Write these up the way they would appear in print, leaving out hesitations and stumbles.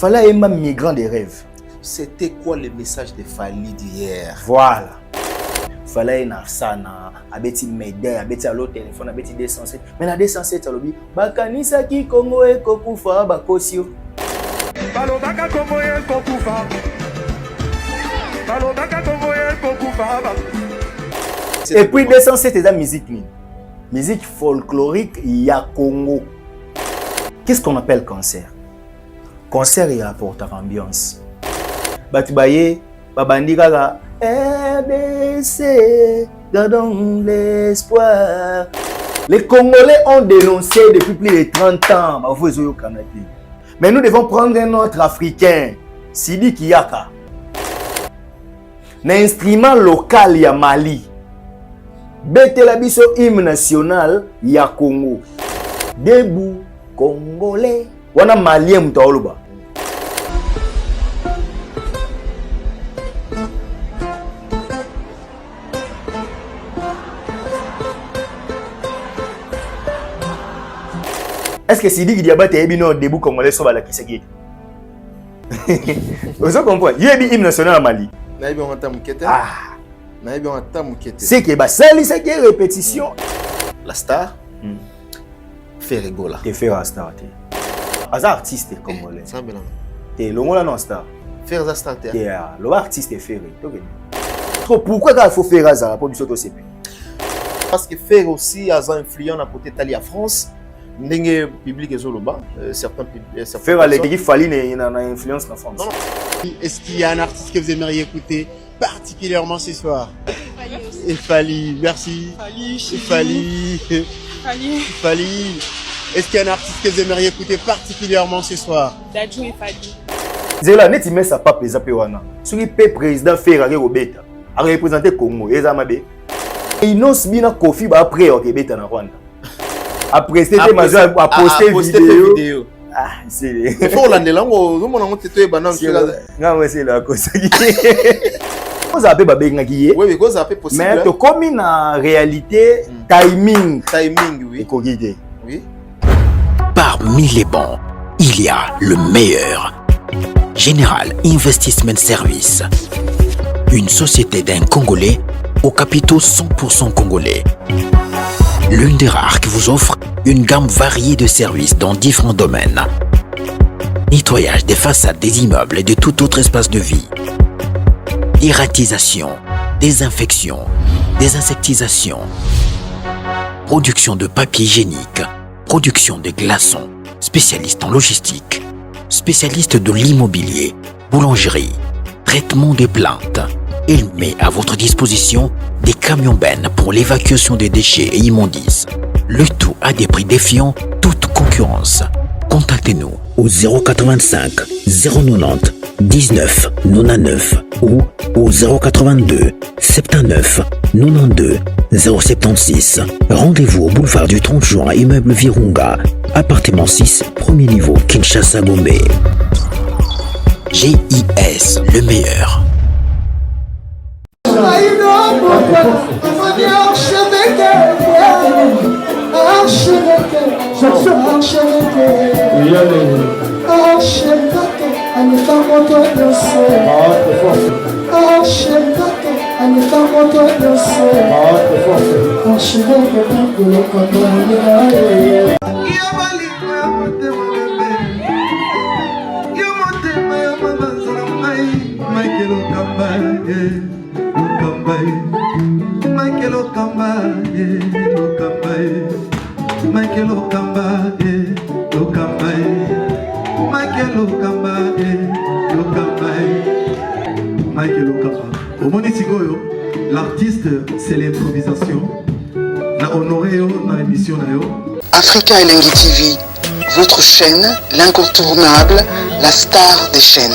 Fala est un migrant des rêves. C'était quoi le message de Fally d'hier? Voilà. Fala est Narsana, abeti Médé, abeti à l'autre téléphone, abeti 207. Mais la 207 alobi, bakanisa ki Congo e kokufa bakosio. Balobaka Congo e kokufa. Balobaka Congo e kokufa. Et puis 207 c'est la musique ni. Musique folklorique ya Congo. Qu'est-ce qu'on appelle concert? Concert il apporte ambiance. Batubaye, babandika la RDC, gardons l'espoir. Les Congolais ont dénoncé depuis plus de 30 ans. Mais nous devons prendre un autre Africain, Sidi Kiyaka. Un instrument local ya Mali. Betela biso hymne national ya Congo. Debout Congolais. Wana Malien mutaoluba. Est-ce que Sidi Diaba te ebino debout Congolais so bala kiseki? Vous comprenez? Il y a un hymne national à Mali. Naïbi on entend mukete. Ah, Naïbi on entend mukete. c'est que bah ça c'est que répétition. La star fait rigola. Te faire un star te. Az artiste congolais. Ça belan. Te longola non star. Faire za star te. Te le artiste fait. Donc pourquoi il faut faire ça pour du soto CP? Parce que faire aussi a influent à côté Tali à France. Ndenge public et Zoloba, certains faire à l'équipe Fally il a une influence en France. Est-ce qu'il y a un artiste que vous aimeriez écouter particulièrement ce soir? Et Fally, merci. Fally. Est-ce qu'il y a un artiste que vous aimeriez écouter particulièrement ce soir? Dadju et Fally. Zéla net il met sa pape les apéwana. Sur le président Ferrari Robeta a représenté Congo et Zamabe. Il n'ose bien Kofi après au Québec en Rwanda. Après c'était major à poster vidéo. Ah, c'est il faut la langue au monde te te banan c'est la cause. Vous avez pas bien qui est. Oui, mais cause après possible. Mais comme en réalité timing oui. Oui. Parmi les bons, il y a le meilleur. Général Investment Service. Une société d'un Congolais aux capitaux 100% congolais. L'une des rares qui vous offre une gamme variée de services dans différents domaines. Nettoyage des façades des immeubles et de tout autre espace de vie. Dératisation, désinfection, désinsectisation. Production de papier hygiénique, production de glaçons, spécialiste en logistique, spécialiste de l'immobilier, boulangerie, traitement des plaintes. Il met à votre disposition des camions-bennes pour l'évacuation des déchets et immondices. Le tout à des prix défiant toute concurrence. Contactez-nous au 085 090 19 99 ou au 082 79 92 076. Rendez-vous au boulevard du 30 juin, immeuble Virunga, appartement 6, premier niveau, Kinshasa, Gombe. GIS, le meilleur. L'artiste, c'est l'improvisation. La honoré dans l'émission. Africa Elengi TV, votre chaîne, l'incontournable, la star des chaînes.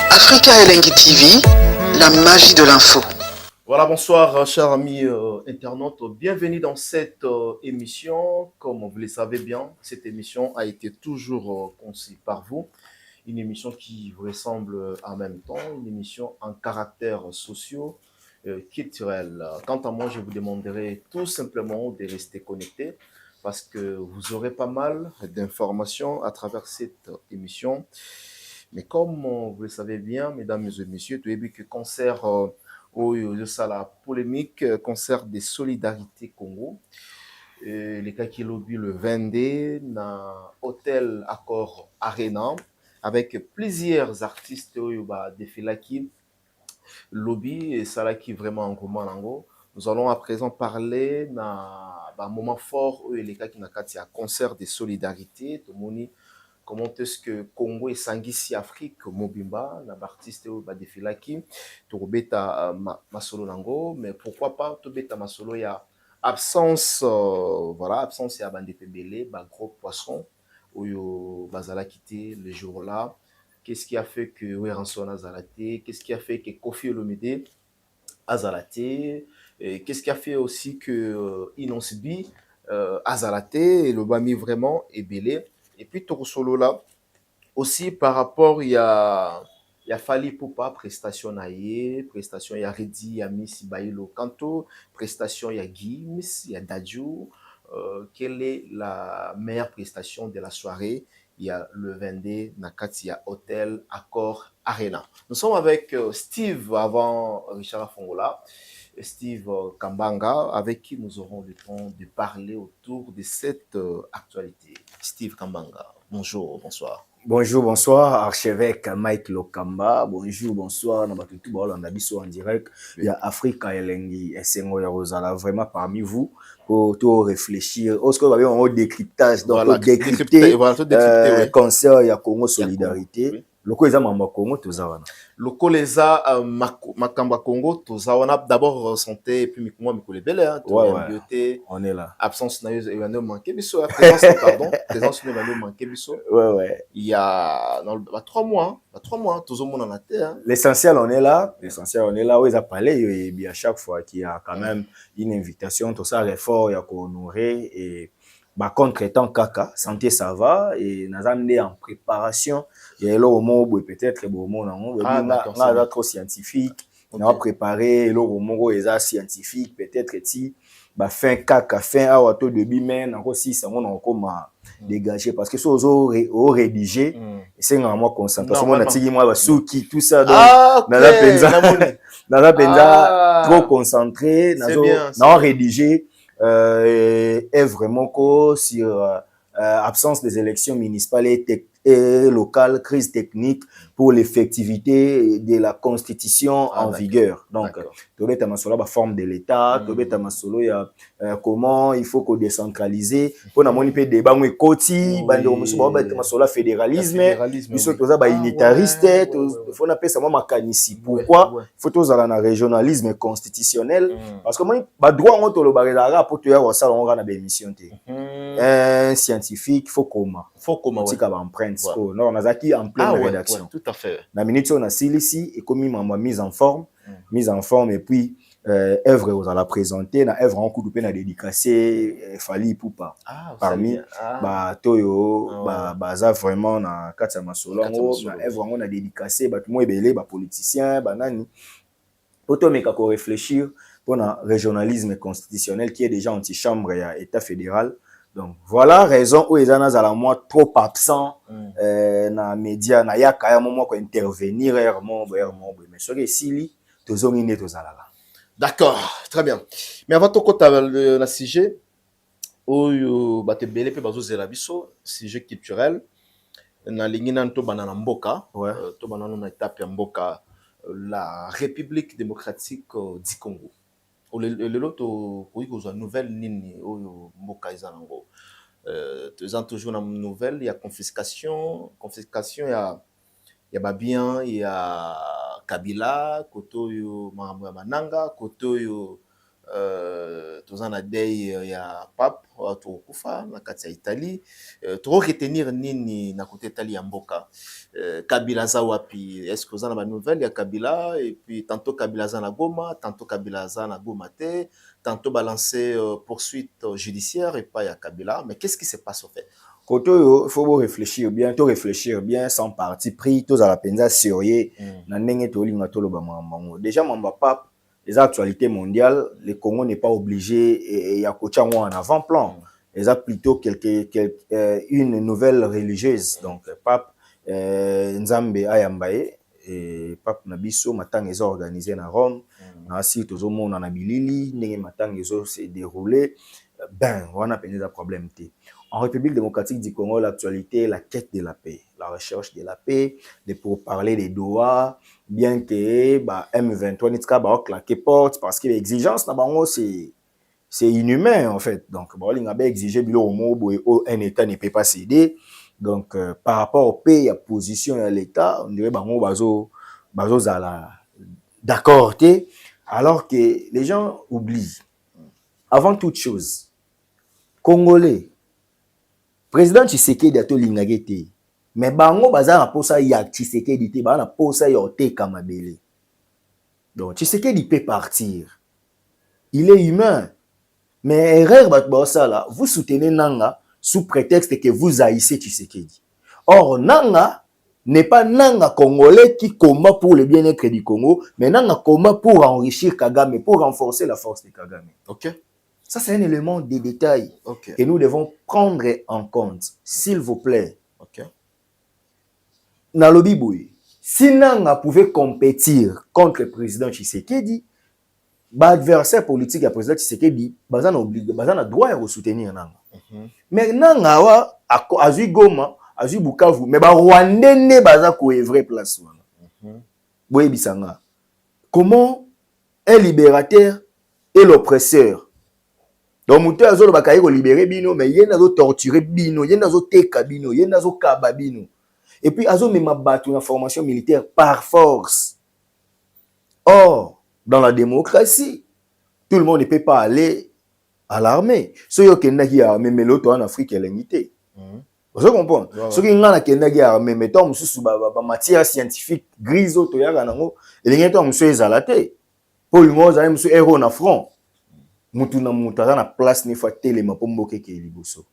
Africa Elengi TV, la magie de l'info. Voilà, bonsoir, chers amis internautes. Bienvenue dans cette émission. Comme vous le savez bien, cette émission a été toujours conçue par vous. Une émission qui vous ressemble en même temps, une émission en caractère socio-culturel. Quant à moi, je vous demanderai tout simplement de rester connecté parce que vous aurez pas mal d'informations à travers cette émission. Mais comme vous le savez bien, mesdames et messieurs, tu as vu que concert la polémique, concert de solidarité Congo. Les cas qui lobby le 22 dans Hôtel Accor Arena avec plusieurs artistes de Filaki lobby et ça là qui vraiment en commun lango. Nous allons à présent parler d'un moment fort où les cas qui n'a qu'à concert de solidarité tout le monde. Comment est-ce que Congo et Sangisi Afrique Mobimba na artiste ba defilaki to beta masolo nango, mais pourquoi pas to beta masolo ya absence voilà, absence ya bande pembele ba gros poisson oyo bazala quitté le jour là. Qu'est-ce qui a fait que Weranson a zalaté? Qu'est-ce qui a fait que Kofi Olomide a zalaté? Qu'est-ce qui a fait aussi que Inonsbi a zalaté et le Bami vraiment est belé? Et puis tout solo là aussi par rapport il y a Fali Poupa prestation naie prestation il y a Redi il y a Miss Bailo Kanto prestation il y a Gims il y a Dadju quelle est la meilleure prestation de la soirée? Il y a le 22 Nakatia Hotel Accor Arena. Nous sommes avec Steve avant Richard Fongola. Steve Kambanga, avec qui nous aurons le temps de parler autour de cette actualité. Steve Kambanga, bonjour, bonsoir. Bonjour, bonsoir, archevêque Mike Lokamba. Bonjour, bonsoir, Nabatutu Baolandabiso en direct. Il y a Africa Elengi et Sengo Yarozala vraiment parmi vous pour tout réfléchir. Est-ce que vous avez un décryptage, donc voilà, décrypter oui. concert, il y a Congo Solidarité. Oui. Loko eza mamba Congo tozawana. Loko leza makamba Congo tozawana d'abord santé et puis moi mikolebele hein ouais. On est là. Absence na yo manqué biso présence pardon présence na yo manqué biso. Ouais. Il y a dans 3 mois tozomona na terre. L'essentiel on est là, où ils a parlé et bien à chaque fois qu'il y a quand même une invitation tout ça effort il y a qu'on honorer et bah contre-temps kaka santé ça va et nazamné en préparation et là au mot peut-être bon mot non trop scientifique on a préparé le mot est scientifique peut-être ti bah fin kaka fin à auto début mais encore si ça on encore dégager parce que ça au rédiger et c'est vraiment concentration on a tigé moi souki tout ça donc dans la penza trop concentré dans rédiger est vraiment sur absence des élections municipales et locales, crise technique pour l'effectivité de la constitution en vigueur. Donc, Tobeta Masolo, la forme de l'État, Tobeta Masolo, il y a comment il faut qu'on décentraliser. Pour la monnaie débat, on est côté, Masolo fédéralisme, il faut que ça unitariste, il faut appeler ça mécanisme. Pourquoi? Il faut que ça la régionalisme constitutionnel, parce que moi, droit on te le barre pour te dire ça on aura des émissions. Un scientifique, il faut comment empreinte. Non, on a acquis en pleine rédaction. Tout à fait. La minute on a ici et comme ma mise en forme et puis œuvre vous allez présenter na œuvre en coup de peine à dédicacer Fali Poupa parmi bah toyo baza vraiment na kata masolo na œuvre on a dédicacé bah tout moi belé bah politicien bah nani auto meka ko réfléchir pour un régionalisme constitutionnel qui est déjà anti-chambre et état fédéral. Donc voilà raison où ils en ont moi trop absent na média na ya kaya moment ko intervenir mais sur les sili tozongine tozalala. D'accord, très bien. Mais avant tout côté la sujet oyo ba te belé pe bazo zela biso sujet culturel na lingina to banana mboka to banana na étape ya mboka la République démocratique du Congo. Lelo pour une nouvelle nini oyo mboka izango tozan toujours na nouvelle il y a confiscation il y a babien il y a Kabila koto yo mambo ya mananga koto yo toza na dei ya pape tokufa na kati ya Italie to retenir nini na côté Italie ya mboka Kabila za wapi est-ce que vous avez une nouvelle ya Kabila et puis tantôt Kabila za na Goma tantôt Kabila za na Goma te tantôt balancer poursuite judiciaire et pas ya Kabila mais qu'est-ce qui se passe au fait Côté il faut réfléchir bien sans parti pris tous à la penza sérieux na ndenge to linga to loba mambo déjà mamba pape les actualités mondiales, le Congo n'est pas obligé et à côté en avant-plan. Ils ont plutôt une nouvelle religieuse. Donc, pape Nzambe Ayambaye et pape Nabiso, matang ils ont organisé à Rome. Ainsi, tout le monde en a bilili, n'engé matang ils ont se déroulé. Ben, on a peine de problème. En République démocratique du Congo, l'actualité, la quête de la paix, la recherche de la paix, de pour parler des Doha, bien que M23 n'ait pas claqué porte parce que l'exigence c'est inhumain en fait. Donc il a exigé un État ne peut pas céder. Donc par rapport au pays, à position à l'État, on dirait bazo d'accord, alors que les gens oublient. Avant toute chose, Congolais président Tshisekedi a to lingagete mais bango baza na posa ya Tshisekedi te ba na posa ya Oteka Mabele. Donc Tshisekedi peut partir. Il est humain. Mais erreur bat ça là, vous soutenez Nanga sous prétexte que vous haïssez Tshisekedi. Or Nanga n'est pas Nanga congolais qui combat pour le bien-être du Congo, mais Nanga combat pour enrichir Kagame, pour renforcer la force de Kagame. OK. Ça, c'est un élément de détail que nous devons prendre en compte, s'il vous plaît. OK. Nalobi Boui, si Nanga pouvait compétir contre le président Tshisekedi, l'adversaire politique du président Tshisekedi, bazan a droit à soutenir Nanga. Mais Nanga a vu Goma, a vu Bukavu, mais Rwandais ne baza ko vrai place. Boye bisanga. Comment un libérateur et l'oppresseur? Donc, muto azolo bakaye ko libérer bino, mais yena zo torturer bino, yena zo teka bino, yena zo kaba bino. Et puis azo mema batu na formation militaire par force. Or, dans la démocratie, tout le monde ne peut pas aller à l'armée. So yo kendaki armée mais l'autre en Afrique elengité. Vous comprenez? Ce qui ngana kendaki armée mettons mususu ba matière scientifique griso to yaka nango, elengité musu ezalate. Pour ngo za musu héros na front. Mutuna mutara na place ni fa telema pomboke ke liboso.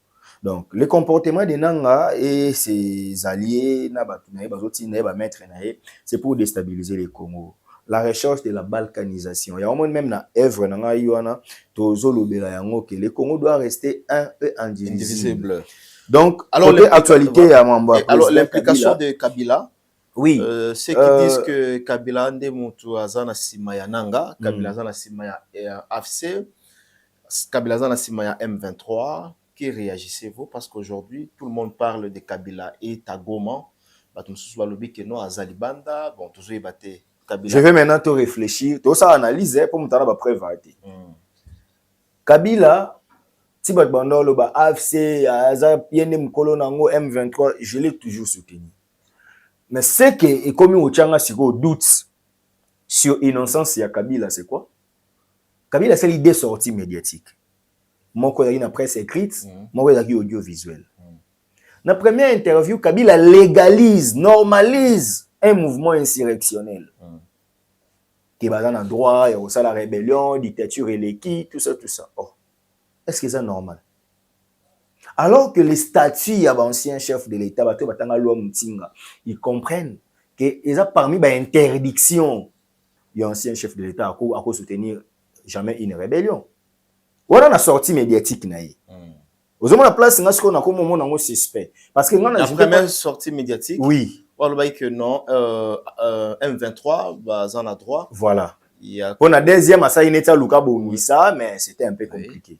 Donc le comportement de Nanga et ses alliés na batu na bazoti na ba maître na c'est pour déstabiliser le Congo. La recherche de la balkanisation. Il y a au moins même na œuvre nanga yoana tozo lobela yango que le Congo doit rester un peu indivisible. Donc alors l'actualité à Mamba. Alors l'implication de Kabila. Oui. Ceux qui disent que Kabila ande mutu azana sima ya Nanga, Kabila azana sima ya AFC, Kabila azana sima ya M23, qui réagissez-vous parce qu'aujourd'hui tout le monde parle de Kabila et Tagoma, batumsusu balobi que no azalibanda, bon toujours ebate Kabila. Je vais maintenant te réfléchir, tout ça analyser pour me ba preuve. Kabila si bat bandolo ba AFC aza yende mkolo nango M23, je l'ai toujours soutenu. Mais c'est que et comme au tchanga siko doute sur innocence ya Kabila, c'est quoi? Kabila c'est l'idée sortie médiatique. Mon collègue na presse écrite, mon collègue audiovisuel. Na première interview, Kabila légalise, normalise un mouvement insurrectionnel. Qui va dans le droit, il y a aussi la rébellion, dictature et l'équipe, tout ça, tout ça. Oh. Est-ce que c'est normal? Alors que les statuts d'anciens chefs de l'État, ils comprennent qu'ils ont parmi les interdictions des anciens chefs de l'État à soutenir jamais une rébellion. Voilà la sortie médiatique. Vous avez la place, on a comme un suspect. Parce que la première sortie médiatique, oui. On va dire que non, M23 en a droit. Voilà. On a deuxième à ça, il était Luka Bonissa, mais c'était un peu compliqué.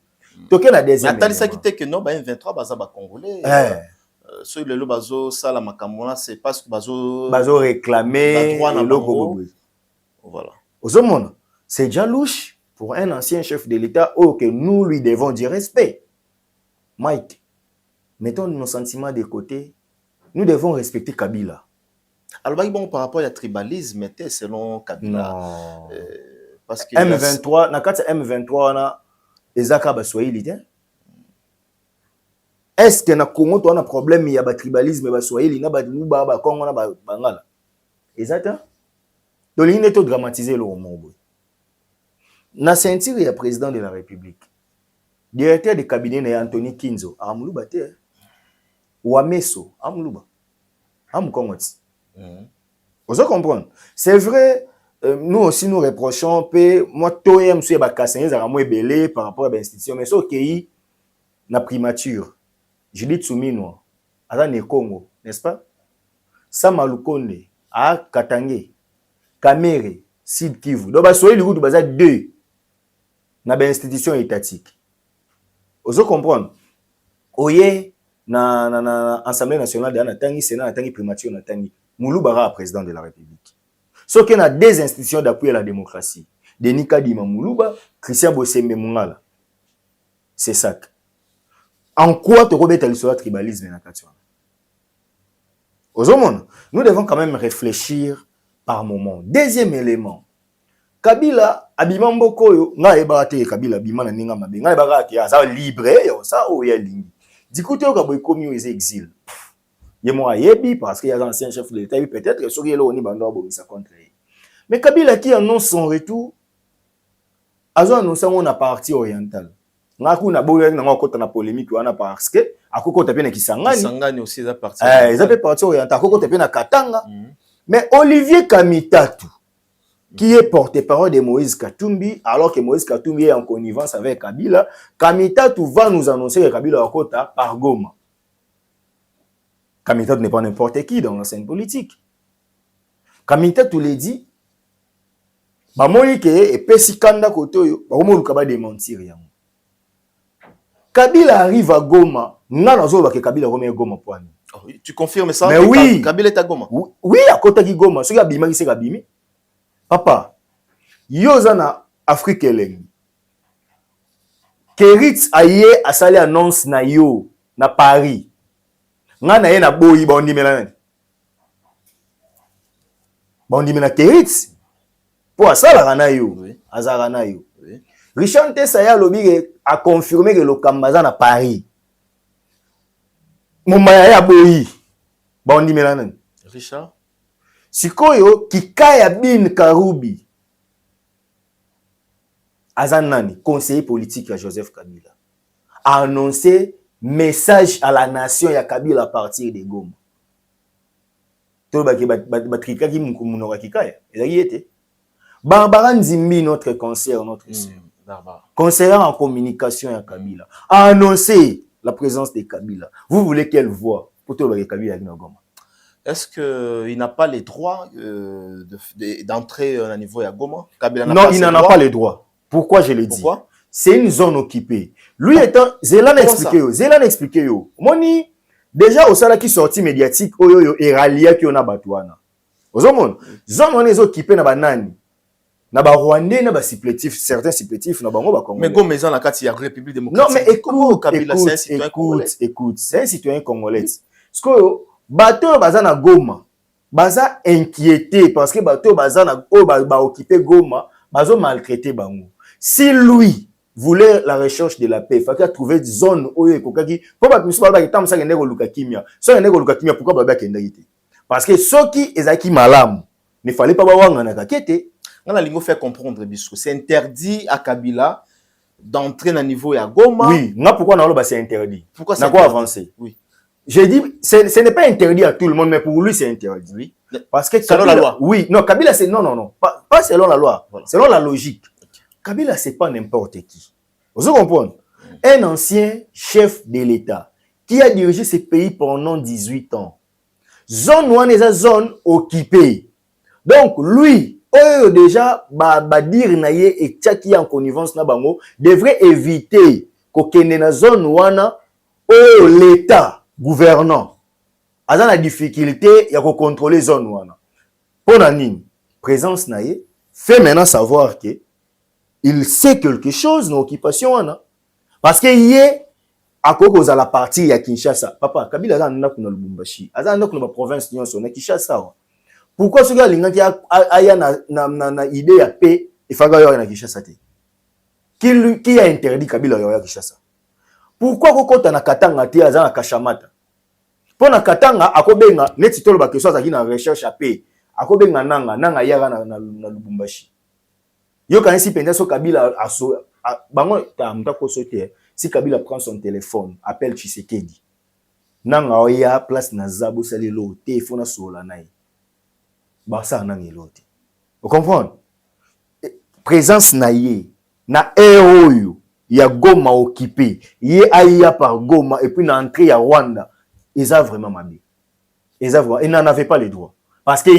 Donc la deuxième. Mais ça qui était que non, M23 baza ba congolais. Ceux le bazo ça la makamona, c'est parce que bazo réclamer voilà. Aux c'est déjà louche pour un ancien chef de l'État que nous lui devons du respect. Mike, mettons nos sentiments de côté. Nous devons respecter Kabila. Alors, bon, par rapport à tribalisme, selon Kabila, Parce que M23 na kati M23 na ezaka ba Swahili te. Est-ce que na Congo to na problème ya ba tribalisme ba Swahili na ba Luba ba Congo na ba Bangala? Exactement. Donc il est tout dramatisé le monde. Na ceinture ya président de la République. Directeur de cabinet na Anthony Kinzo amuluba te. Wameso amuluba. Am Kongoti. Vous comprenez? C'est vrai. Nous aussi nous reprochons peu moi toye monsieur bakassenye za mo ebelé par rapport à l'institution mais so kei na primature Judith Suminwa aza ne Congo n'est-ce pas Sama Lukonde a Katangé Kamere Sud Kivu donc ba soye lukutu baza deux na ba institution étatique vous comprenez oye na Assemblée nationale de na tangi Sénat na tangi primature na tangi Mulubara président de la République. Ce qui a des institutions d'appui à la démocratie. Denis Kadima Moulouba, Christian Bossembe Mungala. C'est ça. En quoi tu remets le tribalisme dans la nous devons quand même réfléchir par moment. Deuxième élément. Kabila, Abima Mbokoyo, nga ebate Kabila, Abima na ninga mabe, nga ebate aza libre, ça ou ya lingi. Dikoute yo kaboy komi yo exil. Il y parce qu'il y a un ancien chef de l'État, peut-être que sur ça contre. Mais Kabila qui annonce son retour, a annoncé une partie orientale. Na polémique parce que akoko tapena Kisangani aussi la partie. Ils partie orientale, akoko tapena Katanga. Mais Olivier Kamitatu qui est porte-parole de Moïse Katumbi, alors que Moïse Katumbi est en connivence avec Kabila, Kamitatu va nous annoncer que Kabila a kota par Goma. Kamitatu n'est pas n'importe qui dans la scène politique. Kamitatu l'a dit, et Pessikanda Kotoyo, ba démentir. Kabila arrive à Goma, Kabila remet Goma point. Tu confirmes ça? Mais oui. Kabila est à Goma. Oui, à côté de Goma. Ce qui a bimé, c'est Kabimi. Papa, Yozana Afrique Eleng. Keritz aye a salé annonce na yo, na Paris. Nga na ye na boyi bondi melane. Bondi mena Keritz. Pour ça la rana yo, azara na yo. Richard Tessaya lobi a confirmé que le Kambaza na Paris. Mumaya ya boyi bondi melane. Richard Sikoyo Kikaya bin Karubi. Azanani, conseiller politique à Joseph Kabila, a annoncé message à la nation ya Kabila à partir de Goma. Tout le monde qui Barbara Nzimbi, notre conseiller, notre conseiller en communication à Kabila, a annoncé la présence de Kabila. Vous voulez quelle voix pour tout le monde Kabila à Goma? Est-ce qu'il n'a pas les droits d'entrer à niveau à Goma? Kabila non, il n'en a pas les droits. Pourquoi je le dis? C'est une zone occupée. Lui étant, Zélan expliqué yo. Moni, déjà au sala qui sorti médiatique, oyo et ralia qui on a batouana. Ozomon, zone on est occupé na banani. Na ba Rwandais, na ba supplétif, certains supplétifs, na bango ba Congolais. Mais Goma maison la carte ya République démocratique. Non mais écoute, c'est un citoyen congolais. Parce que bateau bazana Goma, baza inquiété parce que bateau bazana ba occupé Goma, bazo maltraité bango. Si lui voulait la recherche de la paix, il fallait trouver une zone où il y a pourquoi parce que ceux qui sont malam, ne fallait pas avoir un akakete. On a fait comprendre que c'est interdit à Kabila d'entrer dans le niveau à Goma. Oui, pourquoi c'est interdit? Pourquoi c'est avancer? Oui. J'ai dit, ce n'est pas interdit à tout le monde, mais pour lui, c'est interdit. Oui. Parce que selon la loi. Oui, non, Kabila, c'est non. Pas selon la loi, voilà. Selon la logique. Kabila, c'est pas n'importe qui. Vous comprenez? Un ancien chef de l'État qui a dirigé ce pays pendant 18 ans. Zone one est une zone occupée. Donc, lui, déjà, dire naye et qui en connivence na bango devrait éviter qu'aucun na zone one l'État gouvernant a la difficulté à contrôler zone one. Pour nani, présence naye fait maintenant savoir que il sait quelque chose dans l'occupation. Parce qu'il y a à cause de la partie à Kinshasa. Papa, Kabila a un Lubumbashi. Il a une province de Kinshasa. Pourquoi ce gars a une idée à paix Il faut que na Kinshasa. Qui a interdit Kabila ya Kinshasa? Pourquoi kokota na Katanga te aza na Kashamata? Pour na Katanga akobenga neti tolo ba question azaki na recherche AP. Akobenga nanga yaka na Lubumbashi. Yo quand si penza so Kabila aso bango ta mutako sote. Si Kabila prend son téléphone, appelle Tshisekedi. Nanga oya place na Zabo salelo téléphone sola nai. Ba ça nanga lote. Vous comprenez? Présence na ye na héros ya Goma occupé, ye aïa par Goma et puis na entrée ya Rwanda. Ils ont vraiment mabé. Ils n'en avaient pas les droits. Parce que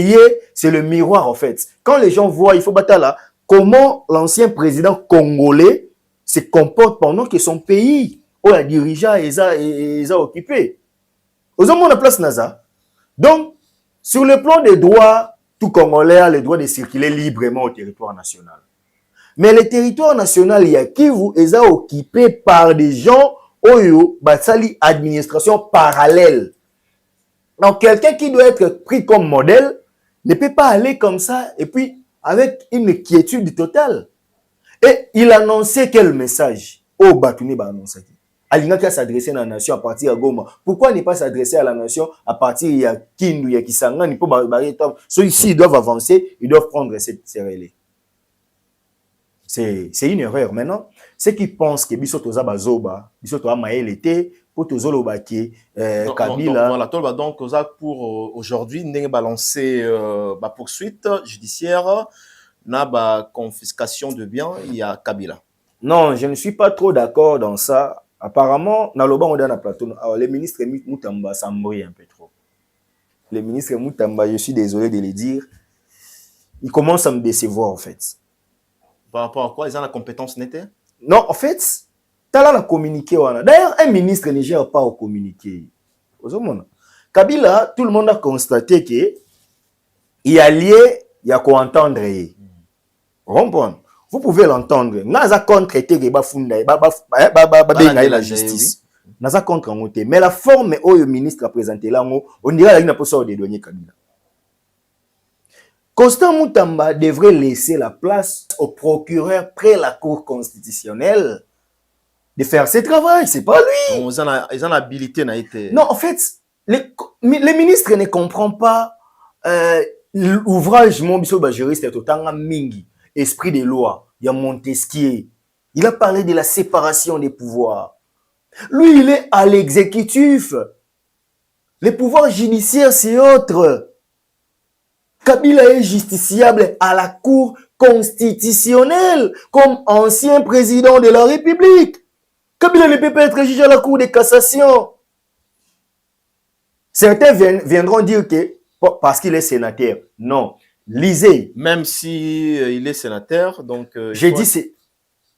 c'est le miroir en fait. Quand les gens voient, il faut battre là, comment l'ancien président congolais se comporte pendant que son pays, où la dirigeant, ils ont occupé. Aux hommes, on a place Naza. Donc, sur le plan des droits, tout Congolais a le droit de circuler librement au territoire national. Mais le territoire national, il y a Kivu, ils ont occupé par des gens Oyo, Batsali, administration parallèle. Donc, quelqu'un qui doit être pris comme modèle ne peut pas aller comme ça et puis avec une quiétude totale. Et il annonçait quel message? Oh, Batouni va annoncer. Alinga qui s'adresser à la nation à partir de Goma. Pourquoi ne pas s'adresser à la nation à partir de Kindu, de Kisangani, pour barrer. Ceux ici, ils doivent avancer, ils doivent prendre ces relais. C'est une erreur. Maintenant, ceux qui pensent que Bisoto Zabazoba, Bisoto Amaelete, pour Tozolo Baki, Kabila. Voilà, donc, pour aujourd'hui, nous avons balancé la poursuite judiciaire, la confiscation de biens, il y a Kabila. Non, je ne suis pas trop d'accord dans ça. Apparemment, dans le banc, on a plateau. Alors, les ministres Moutamba s'embrouillent un peu trop. Les ministres Moutamba, je suis désolé de le dire, ils commencent à me décevoir en fait. Par rapport à quoi? Ils ont la compétence nette? Non, en fait, tu as là communiqué. D'ailleurs, un ministre ne gère pas au communiqué. Kabila, tout le monde a constaté qu'il y a lié, il y a quoi entendre. Vous pouvez l'entendre. Naza contre la justice. Naza contre ngote. Mais la forme où le ministre a présenté là, on dirait qu'il n'a pas sorti de douanier Kabila. Constant Moutamba devrait laisser la place au procureur près la Cour constitutionnelle de faire ses travail. C'est pas lui. Ils ont l'habilité. Non, en fait, les ministres ne comprennent pas l'ouvrage mon biso ba juriste est autant mingi. Esprit des lois, il y a Montesquieu. Il a parlé de la séparation des pouvoirs. Lui, il est à l'exécutif. Les pouvoirs judiciaires, c'est autre. Kabila est justiciable à la Cour constitutionnelle comme ancien président de la République. Kabila ne peut pas être jugé à la Cour de cassation. Certains viendront dire que parce qu'il est sénateur. Non. Lisez. Même si il est sénateur, donc... J'ai dit, c'est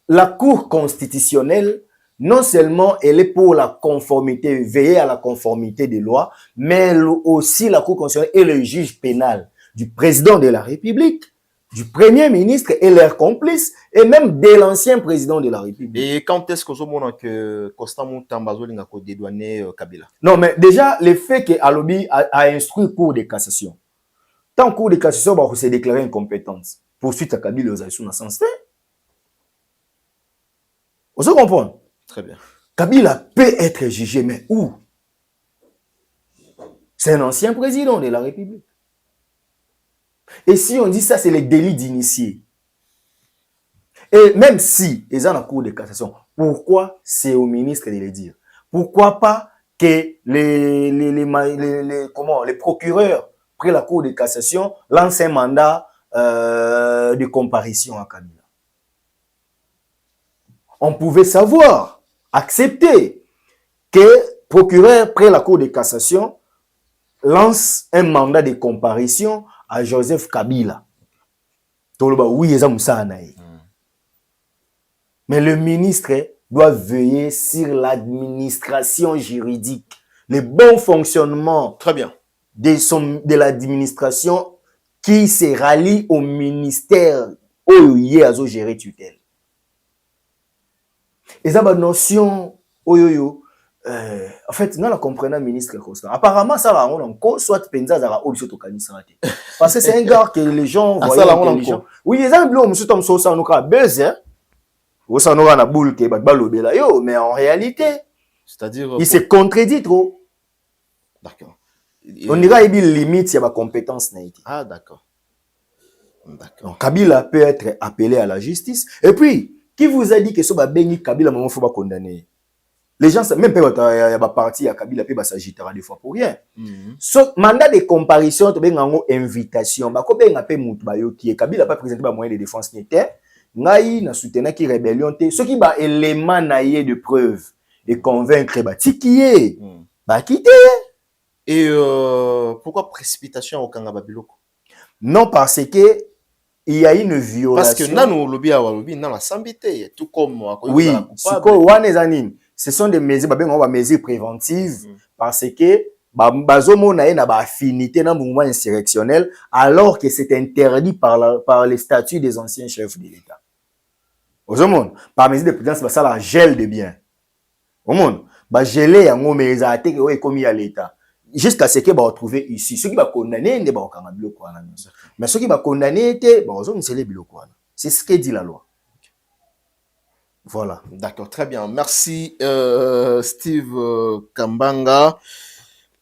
la Cour constitutionnelle, non seulement elle est pour la conformité, veiller à la conformité des lois, mais aussi la Cour constitutionnelle est le juge pénal du président de la République, du premier ministre et leurs complices, et même de l'ancien président de la République. Et quand est-ce que vous avez que Constant Moutamba a dédouané Kabila? Non, mais déjà, le fait que Alobi a instruit Cour de cassation, tant Cour de cassation va se déclarer incompétence. Poursuite à Kabila aux Aïsou n'a sens. Vous comprenez? Très bien. Kabila peut être jugé, mais où? C'est un ancien président de la République. Et si on dit ça, c'est le délit d'initié. Et même si ils ont la Cour de cassation, pourquoi c'est au ministre de le dire? Pourquoi pas que les procureurs après la Cour de cassation lancent un mandat de comparution à Kabila? On pouvait savoir, accepter que procureur après la Cour de cassation lance un mandat de comparution à Joseph Kabila. Oui, mais le ministre doit veiller sur l'administration juridique, le bon fonctionnement. Très bien. De l'administration qui se rallie au ministère où il y a gérer tutelle. Et ça, la notion, En fait, nous, on comprenons le ministre Constant. Apparemment, ça va, on a soit Penza, ça va, ou parce que c'est un gars que les gens voient intelligent. Oui, les gens, nous sommes sur ça, nous avons besoin. Ou ça, nous avons boule qui est mais en réalité, c'est-à-dire. Il se contredit trop. D'accord. On dirait qu'il y a une limite, il y a ma compétence. Ah, d'accord. D'accord. Kabila peut être appelé à la justice. Et puis, qui vous a dit que ce Bengi Kabila, il faut pas condamner? Les gens, même pas il y a parti à Kabila, il s'agitera des fois pour rien. So, mandat de comparution, tu as une invitation. Bah, quand on appelle Moutbayo, qui est Kabila, pas présenté par moyen de défense n'était, Naï n'a soutenu qui rébellion, ce qui va élément naïe de preuve et convaincre, bah, qui est, bah, quitter. Et pourquoi précipitation au Kanga Biloko? Non, parce que il y a une violation. Parce que nous, lobby, dans la sambité, tout comme oui, ce sont des mesures préventives parce que bazomo na na ba affinité dans le mouvement insurrectionnel alors que c'est interdit par les statuts des anciens chefs de l'État. Au monde, par mesure de prudence, ça la gel de biens. Au monde, ba geler yango mais ça a été commis à l'État. Jusqu'à ce que va retrouver ici ceux qui va condamner ne ba okanga biloko wana mais ceux qui va condamner te ba ozo misele biloko wana c'est ce que dit la loi. Voilà. D'accord, très bien. Merci Steve Kambanga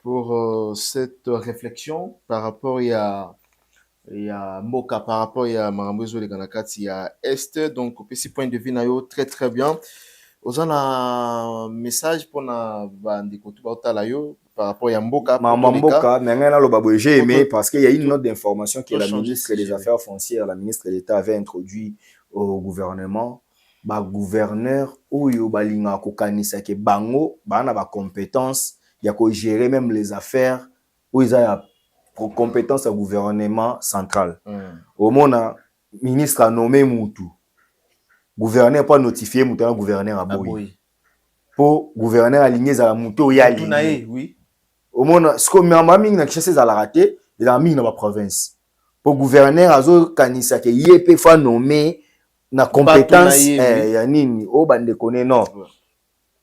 pour cette réflexion par rapport à Moka, par rapport à Marambozo de Ganakati, à Est. Donc, petit point de vue nayo très très bien. Vous avez un message pour na bandikotu bautalayo par rapport à Mboka. Mboka, mais j'ai aimé parce qu'il y a une note d'information que la ministre des Affaires foncières, la ministre de l'État avait introduit au gouvernement. Ba gouverneur oyo balinga ko kanisa ke bango bana ba compétence ya ko gérer même les affaires où ils a compétence à gouvernement central. Au mona ministre a nommé Moutou. Gouverneur pas notifié Moutou na gouverneur a boy. Pour gouverneur aligné za Moutou ya aligné. Oui. Au mona ce que mamami na kishese za la raté, il a mis dans la province. Pour gouverneur azo kanisa ke yepé fa nommé na compétence yanini au bande connaît non.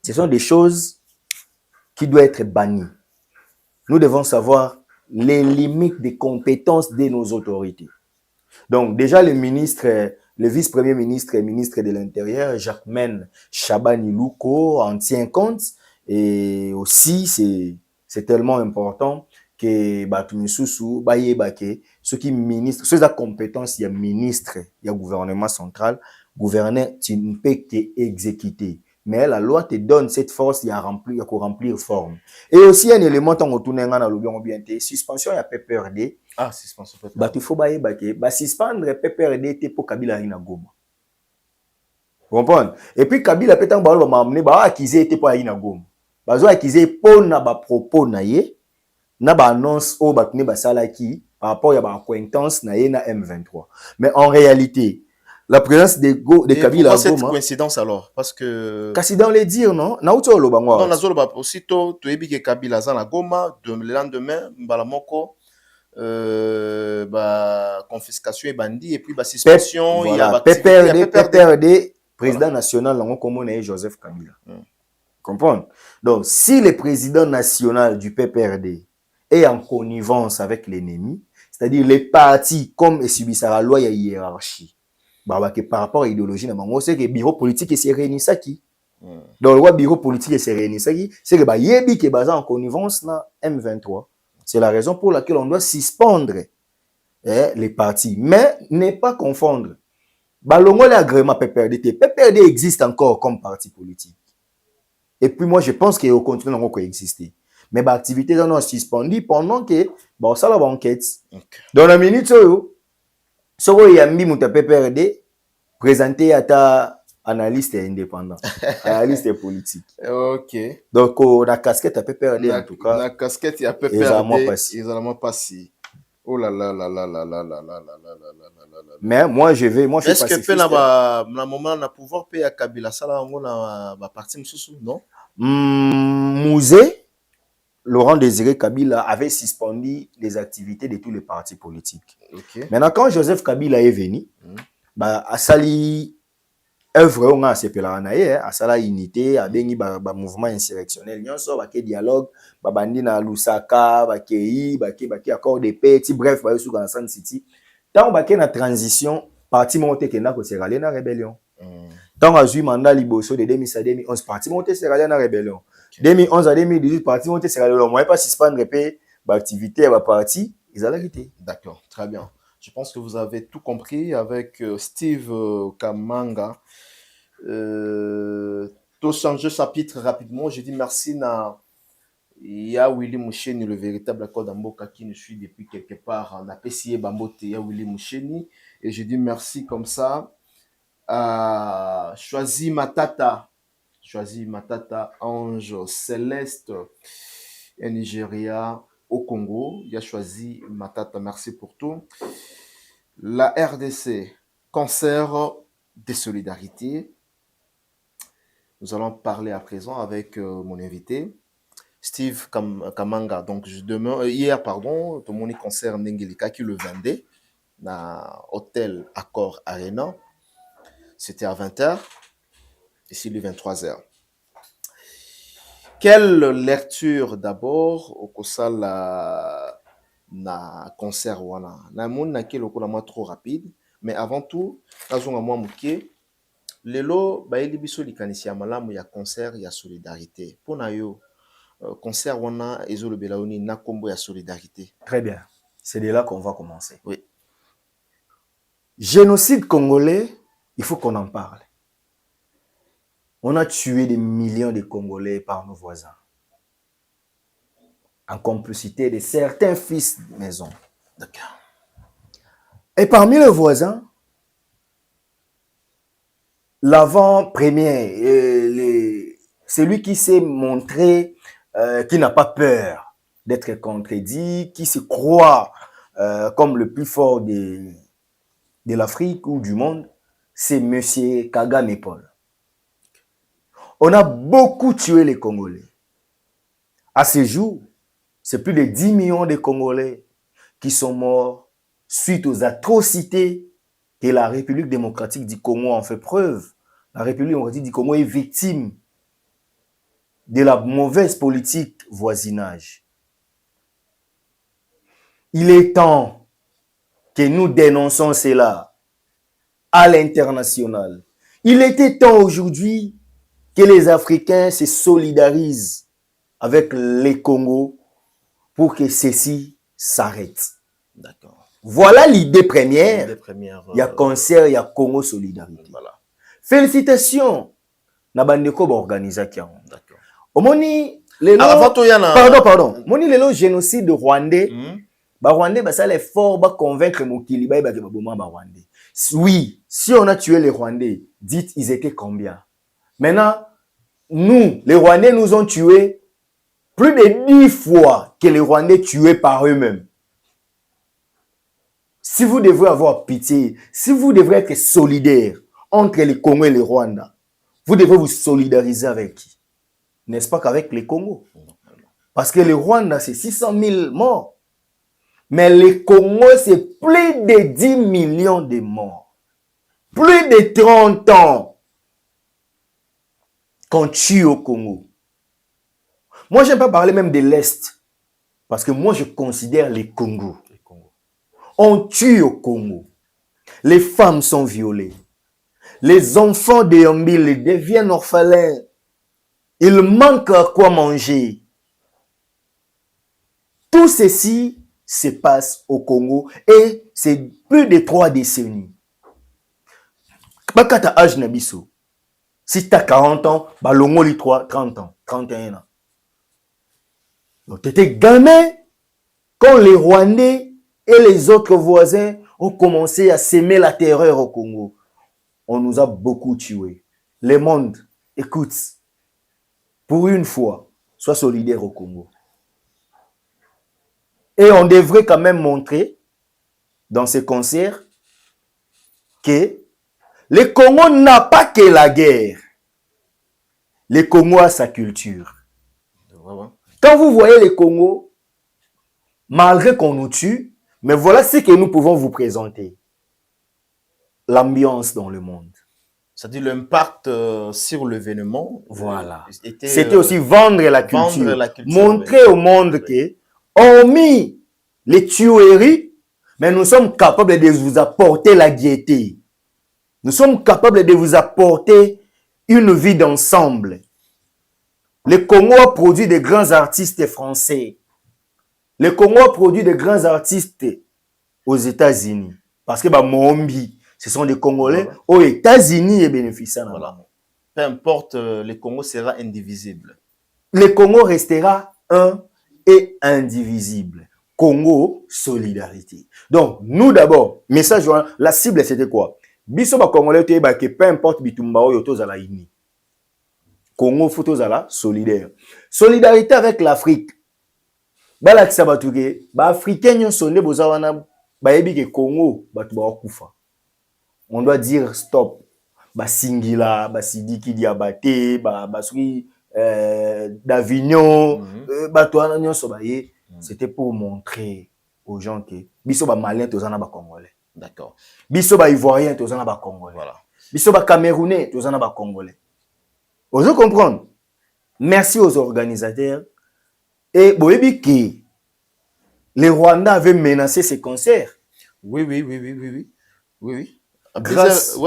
Ce sont des choses qui doivent être bannies. Nous devons savoir les limites des compétences de nos autorités. Donc déjà le ministre, le vice-premier ministre et ministre de l'Intérieur, Jacquemaine Chabani Louko en tient compte et aussi c'est tellement important que Batumisusu Bayebake ceux qui ministres ceux à compétence il y a ministre il y a gouvernement central gouverneur tu ne peux qu'exécuter mais la loi te donne cette force il y a remplir forme et aussi un élément tant retourner dans le bien suspension il y a PPRD suspension il faut Bayebake suspendre PPRD pour Kabila ina Goma vous comprenez et puis Kabila peut tant m'amener accuser était pour ina Goma bazo accuser pour na ba propos na ye na ba annonce au batne ba salaki par rapport à ba acquaintance na ye na M23 mais en réalité la présence de Kabila à Goma cette coïncidence alors parce que kasi dans les dire non na uto lo bango non na zolo ba aussitôt to ebi ke Kabila za na Goma le lendemain mbala moko ba confiscation et bandit et puis ba suspension il y a PPRD président national lango comme on est Joseph Kabila comprendre donc si le président national du PPRD est en connivence avec l'ennemi, c'est-à-dire les partis comme et subissent la loi, il y a hiérarchie. Par rapport à l'idéologie, c'est que le bureau politique s'est réuni ça qui. Donc le bureau politique s'est réuni ça qui, c'est que Yebi qui est basé en connivence na M23. C'est la raison pour laquelle on doit suspendre les partis, mais ne pas confondre. Balongo l'agrément PPRD, PPRD existe encore comme parti politique. Et puis moi je pense qu'il continue à coexister. Mais l'activité est suspendue pendant que ça la enquête. Dans la minute ce qu'il y a mis mon PPRD présenté à ta analyste indépendant, analyste politique. OK. Donc la casquette à PPRD en tout cas. La casquette à PPRD ils passé. Oh là là là là là là là là là là. Mais moi je suis est-ce que na moment na pouvoir payer à Kabila ça là on a parti non? Musée Laurent Désiré Kabila avait suspendu les activités de tous les partis politiques. Okay. Maintenant, quand Joseph Kabila est venu, Asali œuvre on a sepelaka na ye asala unité abengi ba mouvement insurrectionnel nyonso bake dialogue babandi na Lusaka bakei bake accord de paix ti bref ba yosuka na Sun City tant bake na transition parti monté kenda ko Sierra Leone na rébellion tant azui mandat liboso de 2000 à 2011 parti monté Sierra Leone na rébellion 2011 à 2018 parti monté Sierra Leone moi pas suspendre paix ba activité ba parti ils allaient quitter. D'accord, très bien. Je pense que vous avez tout compris avec Steve Kamanga. Tout changer chapitre rapidement. Je dis merci na ya Willy Moucheni, le véritable accord d'Amboka qui nous suit depuis quelque part. On a PCA Bambote, ya Willy Moucheni. Et je dis merci comme ça à Choisi Matata, Ange Céleste, et Nigeria au Congo. Il a choisi Matata, merci pour tout. La RDC, concert de solidarité. Nous allons parler à présent avec mon invité, Steve Kamanga. Donc, hier, tout le monde concert Nengelika qui le vendait dans l'hôtel Accor Arena. C'était à 20h, ici le 23h. Quelle lecture d'abord au Kosala na concert wana na mon na ke lokola moi trop rapide mais avant tout nazonga moi muke lelo baeli biso likanisi ya malamu ya concert ya solidarité pona yo concert wana ezolo belaoni na kombo ya solidarité. Très bien, c'est de là qu'on va commencer. Oui. Génocide congolais, il faut qu'on en parle. On a tué des millions de Congolais par nos voisins en complicité de certains fils de maison. D'accord. Et parmi les voisins, l'avant-premier, celui qui s'est montré, qui n'a pas peur d'être contredit, qui se croit comme le plus fort de l'Afrique ou du monde, c'est M. Kagame Paul. On a beaucoup tué les Congolais. À ce jour, c'est plus de 10 millions de Congolais qui sont morts suite aux atrocités que la République démocratique du Congo en fait preuve. La République démocratique du Congo est victime de la mauvaise politique voisinage. Il est temps que nous dénonçons cela à l'international. Il était temps aujourd'hui que les Africains se solidarisent avec les Congos pour que ceci s'arrête. D'accord. Voilà l'idée première. Il y a concert, il y a Congo Solidarité. Voilà. Félicitations. Nabandeko organisation. D'accord. Omoni pardon. Moni lelo génocide rwandais. Rwandais ça l'effort ba convaincre Mokili ba boma Rwandais. Oui, si on a tué les Rwandais, dites ils étaient combien? Maintenant, nous, les Rwandais nous ont tués plus de 10 fois que les Rwandais tués par eux-mêmes. Si vous devez avoir pitié, si vous devrez être solidaire entre les Congos et les Rwandais, vous devez vous solidariser avec qui? N'est-ce pas qu'avec les Congos? Parce que les Rwandais, c'est 600 000 morts. Mais les Congos, c'est plus de 10 millions de morts. Plus de 30 ans qu'on tue au Congo. Moi, je n'aime pas parler même de l'Est. Parce que moi, je considère les Congos. On tue au Congo. Les femmes sont violées. Les enfants déambulent, deviennent orphelins. Ils manquent à quoi manger. Tout ceci se passe au Congo et c'est plus de 3 décennies. Quand tu as âge Nabiso, si tu as 40 ans, balongoli 30 ans, 31 ans. Donc tu étais gamin quand les Rwandais et les autres voisins ont commencé à s'aimer la terreur au Congo. On nous a beaucoup tués. Le monde, écoute, pour une fois, sois solidaire au Congo. Et on devrait quand même montrer dans ces concerts que le Congo n'a pas que la guerre. Le Congo a sa culture. Quand vous voyez le Congo, malgré qu'on nous tue, mais voilà ce que nous pouvons vous présenter. L'ambiance dans le monde. C'est-à-dire l'impact sur l'événement. Voilà. Était, c'était aussi vendre la culture. Vendre la culture. Montrer au monde que, hormis les tueries, mais nous sommes capables de vous apporter la gaieté. Nous sommes capables de vous apporter une vie d'ensemble. Le Congo a produit de grands artistes français. Le Congo a produit de grands artistes aux États-Unis. Parce que Mombi, ce sont des Congolais voilà. Aux États-Unis et bénéficiaires. Voilà. Peu importe, le Congo sera indivisible. Le Congo restera un et indivisible. Congo, solidarité. Donc, nous d'abord, message, la cible c'était quoi? Biso ba Congolais, que peu importe bitumba ou yoto zala ini. Congo faut zala solidaire. Solidarité avec l'Afrique. Bala kisabatouke, ba africain nyon sonde bozawana ba yebi ke Congo batu ba kufa. On doit dire stop. Ba Singila, ba Sidiki Diabaté, ba Basui d'Avignon, batu wana nyon so ba ye. C'était pour montrer aux gens que biso ba malien tozana ba Congolais. D'accord. Biso ba ivoirien tozana ba Congolais. Voilà. Biso ba camerounais tozana ba Congolais. Vous comprenez? Merci aux organisateurs. Et boyebi que les Rwandais avaient menacé ces concerts. Oui. À Grâce,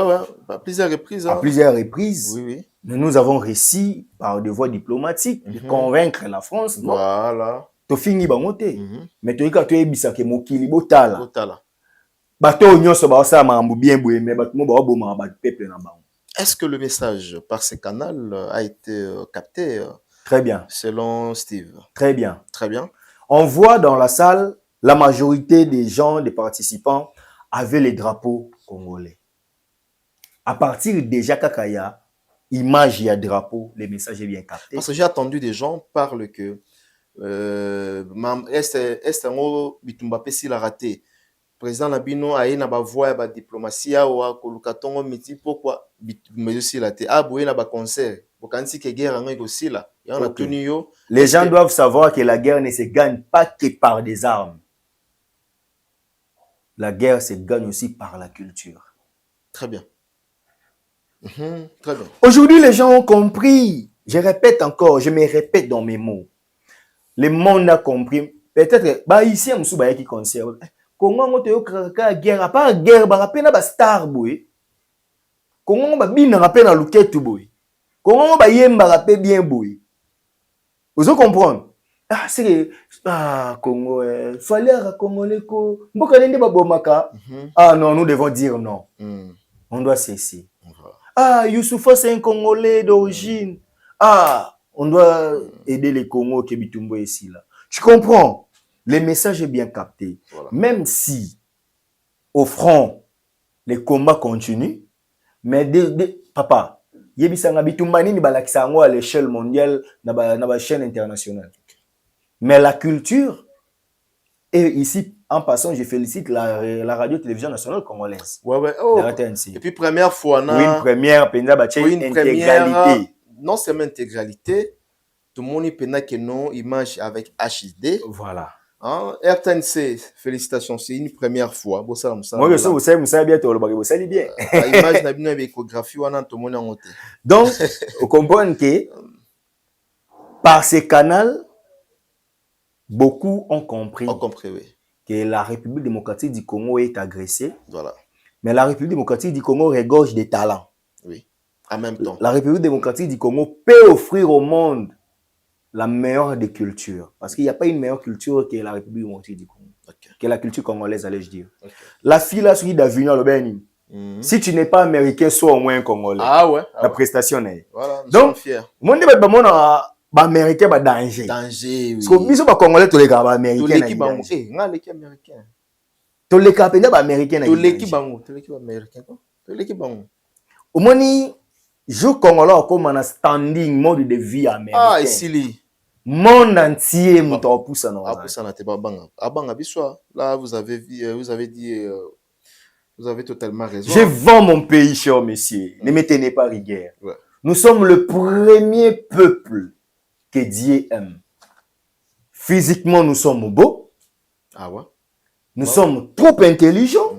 plusieurs reprises. À plusieurs reprises. Oui. Mais nous avons réussi par des voies diplomatiques de convaincre la France. Non? Voilà. To fini bangote. Mais to yika to ebisa ke mokili botala. Botala. Bato nyonso ba sa mambu bien boye mais bato mo ba boma ba peuple na bango. Est-ce que le message par ce canal a été capté? Très bien. Selon Steve. Très bien. Très bien. On voit dans la salle, la majorité des gens, des participants, avaient les drapeaux congolais. À partir déjà Kakaya, image et drapeau, les messages est bien capté. Parce que j'ai entendu des gens parler que est un bitumba pesi la raté. Président Nabino a une voix de diplomatie ou à Kolukatongo miti pourquoi mais aussi la té a boué na ba concert bokansi que guerre en aussi là et on a tenu yo. Les gens doivent savoir que la guerre ne se gagne pas que par des armes. La guerre se gagne aussi par la culture. Très bien. Très bien. Aujourd'hui, les gens ont compris. Je répète encore, je me répète dans mes mots. Le monde a compris. Peut-être bah ici on souba qui concert. Comment on te yoka guerre à part guerre ba rapena ba star boy. Comment ba bina rapena luketu boy. Comment ba yemba rapé bien boy. Vous comprenez? Ah c'est Congo fallait à Congolais ko mboka nende ba bomaka. Ah non, nous devons dire non. On doit cesser. Ah Youssoufa c'est un Congolais d'origine. Ah on doit aider les Congos qui bitumbo ici là. Tu comprends? Le message est bien capté. Voilà. Même si, au front, les combats continuent, mais papa, yebisanga bitumbani ni balakisa à l'échelle mondiale, na ba chaîne internationale. Mais la culture, et ici, en passant, je félicite la radio-télévision nationale congolaise. Ouais. Oh. Et puis, première fois, oui, une première, une intégralité. Non seulement intégralité, tout le monde peut que nos images avec HD. Voilà. Hein? RTNC, félicitations, c'est une première fois. Moi, je sais, vous savez bien, vous savez bien. L'image n'a pas échographie, on a tout le monde. Donc, vous comprenez que par ces canaux, beaucoup ont compris, oui, que la République démocratique du Congo est agressée. Voilà. Mais la République démocratique du Congo regorge des talents. Oui, en même temps. La République démocratique du Congo peut offrir au monde la meilleure des cultures. Parce qu'il n'y a pas une meilleure culture que la République démocratique du Congo. Okay. Que la culture congolaise, allais-je dire. Okay. La fille là, celui d'Avignon, le Bénin. Si tu n'es pas américain, sois au moins un Congolais. Ah ouais. La prestation est. Voilà, nous donc, sommes fiers. Mon débat, américain, danger. Danger, oui. Parce que nous sommes Congolais, tous les gars américains. Tous les gars américains. Tous les gars américains. Tous les gars américains. Tous les gars. Au moins, je Congolais comme un standing mode de vie américain. Ah, ici, monde entier, mon temps pousse à nous. Là, vous avez dit, vous avez totalement raison. Je vends mon pays, cher monsieur. Ne me tenez pas rigueur. Ouais. Nous sommes le premier peuple que Dieu aime. Physiquement, nous sommes beaux. Ah ouais. Nous sommes trop intelligents.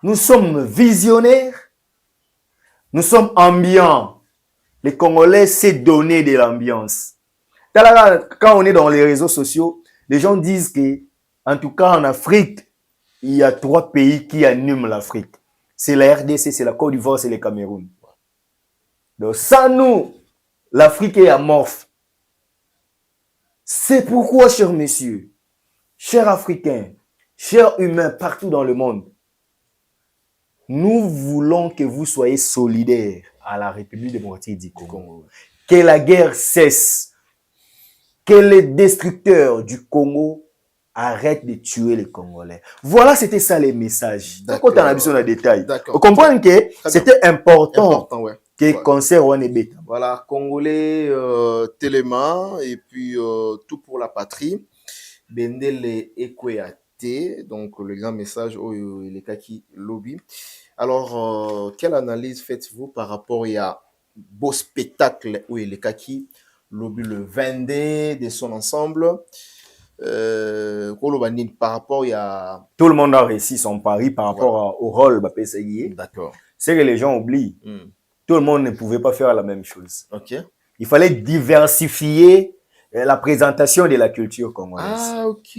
Nous sommes visionnaires. Nous sommes ambiants. Les Congolais s'est donné de l'ambiance. Quand on est dans les réseaux sociaux, les gens disent que, en tout cas en Afrique, il y a 3 pays qui animent l'Afrique. C'est la RDC, c'est la Côte d'Ivoire, c'est le Cameroun. Donc sans nous, l'Afrique est amorphe. C'est pourquoi, chers messieurs, chers Africains, chers humains partout dans le monde, nous voulons que vous soyez solidaires à la République démocratique du Congo. Que la guerre cesse. Que les destructeurs du Congo arrêtent de tuer les Congolais. Voilà, c'était ça les messages. D'accord. Quand on a besoin de détails. Vous comprenez que c'était important ouais. que le concert on est bête. Voilà, Congolais, Téléma, et puis tout pour la patrie. Bendele Ekweyate, donc le grand message au Kaki Lobby. Alors, quelle analyse faites-vous par rapport à beau spectacle où il est Kaki Lobby le 22 de son ensemble? Par rapport à... Tout le monde a réussi son pari par rapport au rôle de PSI. D'accord. C'est que les gens oublient. Tout le monde ne pouvait pas faire la même chose. Ok. Il fallait diversifier la présentation de la culture congolaise. Ah, ok.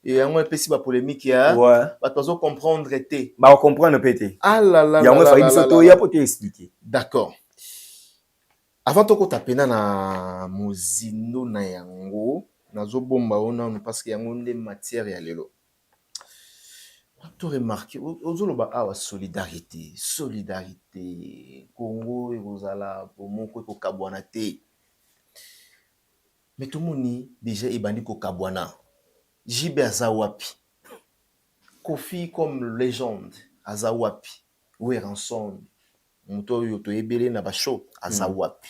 Et à moi, petit polémique, ouais. Bah, comprendre été. Bah, on comprend le pété. Ah là là. Il y a un il y a pour t'expliquer. D'accord. Avant de taper na mozino na yango, nazo bomba ona parce que yango nde matière ya lelo. Tu remarques, ozoloba awa solidarité, Congo et Rosala pour mon ko kabwana te. Mais tout le monde déjà ebandi ko kabwana. JB Azawapi. Kofi comme légende Azawapi. Ou ransom. Muto yoto ebele na basho Azawapi.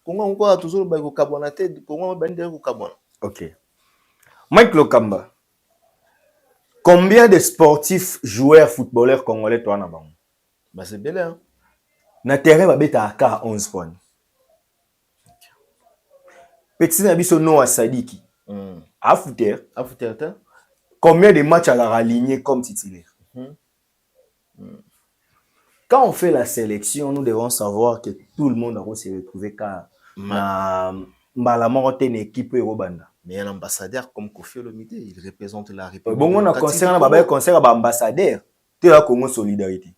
Congo encore toujours ba ko kabwana te, Congo bandi ko kabwana. OK. Mike Lokamba. Combien de sportifs, joueurs, footballeurs congolais toi na bango? Bah c'est bel hein. Na terrain ba beta aka 11 points. Petit na biso no a Sadiki. Afouter. Combien de matchs à la aligné comme titulaire? Quand on fait la sélection, nous devons savoir que tout le monde a se retrouvé car Malaman une équipe Eurobanda. Mais un ambassadeur comme Kofi Olomide, il représente la République. Bon, on a concert à concert à ambassadeur. Tu as Congo Solidarité.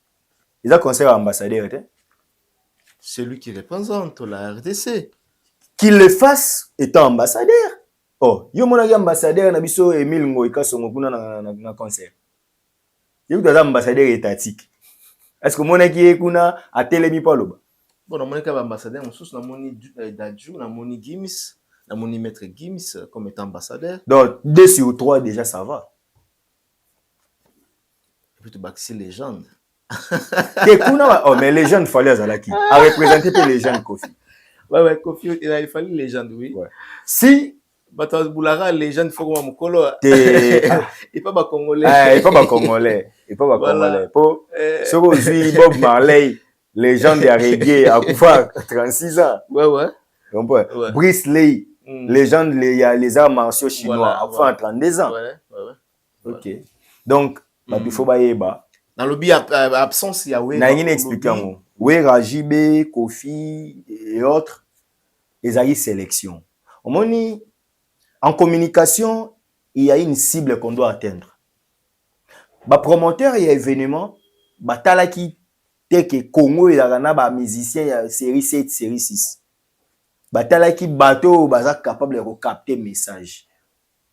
Ils ont concert à ambassadeur. Celui qui représente la RDC. Qu'il le fasse étant ambassadeur. Oh, yo mon ambassadeur na biso Emile Ngoïka Songo kuna na concert. Yo tu as ambassadeur étatique. Est-ce que mon qui est kuna a télémi pas loba? Bon, on a ambassadeur, on sous na moni Dadju, na moni Gims. La mon maître Gims comme étant ambassadeur. Donc, 2 sur 3, déjà, ça va. Et puis, tu baxi légende. Oh, mais légende, il fallait Zalaki. À représenter les légendes, Kofi. Ouais, Kofi, il fallait légende, oui. Ouais. Si. Bata Boulara, légende, il faut qu'on mokolo. Et pas congolais. Et pas Congolais. Et pas Congolais. Pour ce que Bob Marley, légende de reggae, à Koufa, 36 ans. Ouais. Ouais. Brice Lee. Légende, il y a les arts martiaux chinois, enfin, 32 ans. Ouais. Ok. Donc, il faut bailler bas. Dans le bi absence, il y a oui. N'a rien expliqué. Oui, Rajibe, Kofi et autres, ils ont eu sélection. En communication, il y a une cible qu'on doit atteindre. Bah, promoteur, il y a événement, bah, talaki, que Congo, il y a musicien, il y a série 7, série 6. Batala qui bateau baza capable de capter message.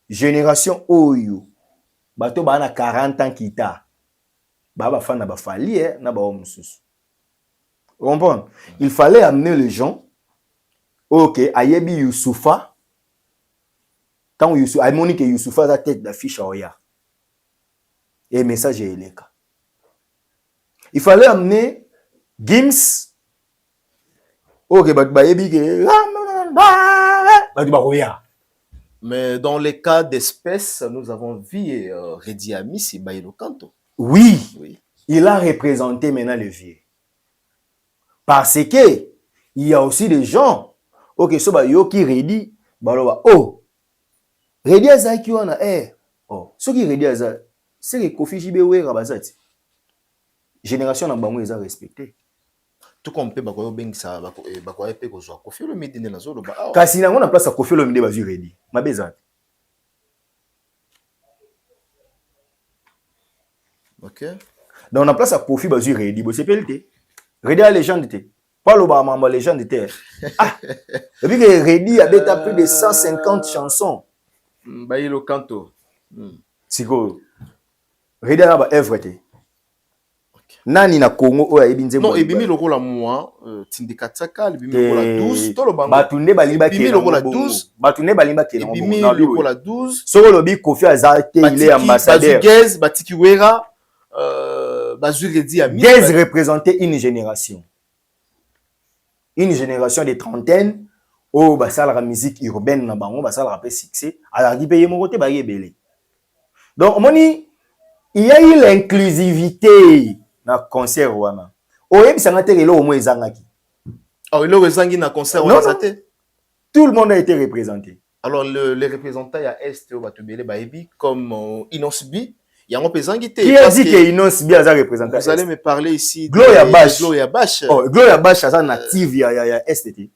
Génération Oyo. Bateau ba na 40 ans qui ta. Ba fan na ba fali na ba mususu. Vous comprenez? Il fallait amener les gens. OK, ayebi Youssoufa. Quand Youssoufa, Monique Youssoufa sa tête d'affiche à Oya. Et message est le cas. Il fallait amener Gims. Ok, mais dans les cas d'espèces, nous avons vu Redi Amis et Baïlo Kanto. Oui, il a représenté maintenant le vieux. Parce que il y a aussi des gens, ok, so ba yo ki Redi, baloba oh, Redi azaki wana oh, so ki Redi azaki, c'est que Kofi Jibe Wera bazati. génération na bango eza respecté. Tout comme peut bakoyo bengisa bakoyo pe kozwa Koffi Olomide na zolo ba. Kasi nango na place ya Koffi Olomide bazui ready. Mabeza. OK. Donc na place ya Koffi bazui ready, bo sepelté. Ready à légende té. Pas le bama légende té. Ah. Et puis que ready a bêta plus de 150 chansons. Bailo canto. Siko. Ready na ba œuvre té. Nani na Congo oya ebinze non ebimi lokola moi tindikataka ebimi lokola 12 to lo bango batunde balimba ke ebimi lokola 12 batunde balimba ke ebimi lokola 12 soko lobi Koffi azate il est ambassadeur Gez Batiki Wera bazuredi ami Gez représentait une génération de trentaine oh basala la musique urbaine na bango basala rapé succès alors qui paye mon côté ba yebele donc moni il y a eu l'inclusivité na concert wana oyebisanga te lelo au moins ezangaki lelo ezangi na concert wana te tout le monde a été représenté alors les représentants ya est au batubele baebi comme Inosbi yango pezangi te qui a dit que Inosbi a représenté vous allez me parler ici Gloria Bash Gloria Bash ça native ya STT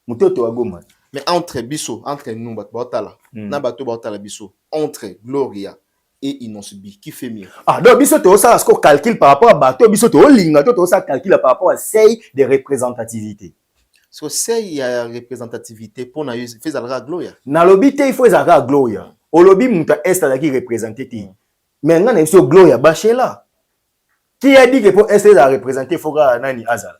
mutoto wa Goma mais entre biso entre nous batala na bato batala biso entre Gloria et Inosbi qui fait mieux. Ah donc biso to ça ce calcul par rapport à bateau biso to linga to ça calcul par rapport à seuil de représentativité. So seuil ya représentativité pour na fait la Gloria. Na lobby te il faut la Gloria. Au lobby muta est là qui représenter ti. Mais ngana biso Gloria Bachela. Qui a dit que pour est la représenter faut ga nani azala.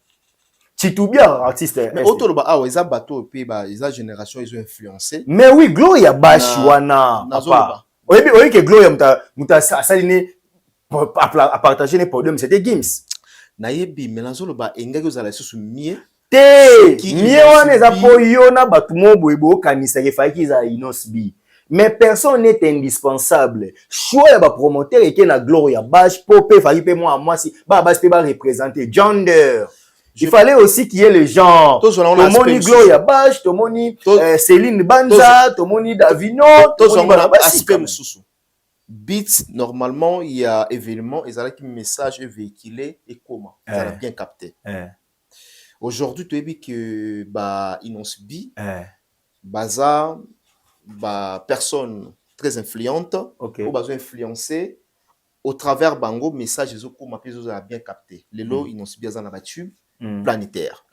Chitubia artiste. Mais autour ba ah ils a bateau puis ba ils a génération ils ont influencé. Mais oui Gloria Bash wana papa. Oui, que Gloria muta saline à partager les podiums, c'était Gims. Nayebi melanzolo ba engaki ozala susu mie. Te mie wana eza po yo na batu mo boyebo kanisa ke faki za Inosbi. Mais personne n'est indispensable. Choix ya ba promoteur eke na Gloria Bash popé faki pe moi si ba Bash pe ba représenter gender. Il fallait aussi qu'il y ait le genre. Tomoni Gloria Bash, Tomoni Céline Banza, Tomoni Davino, Tomoni aspect mususu. Beats, normalement, il y a événement, et un message est véhiculé et comment. Ça a bien capté. Aujourd'hui, tu as vu que bah Inosbi, Baza, bah personne très influente, ou bah influencé au travers bango message ils ont bien capté. Les lots Inosbi Baza na battu. Planétaire.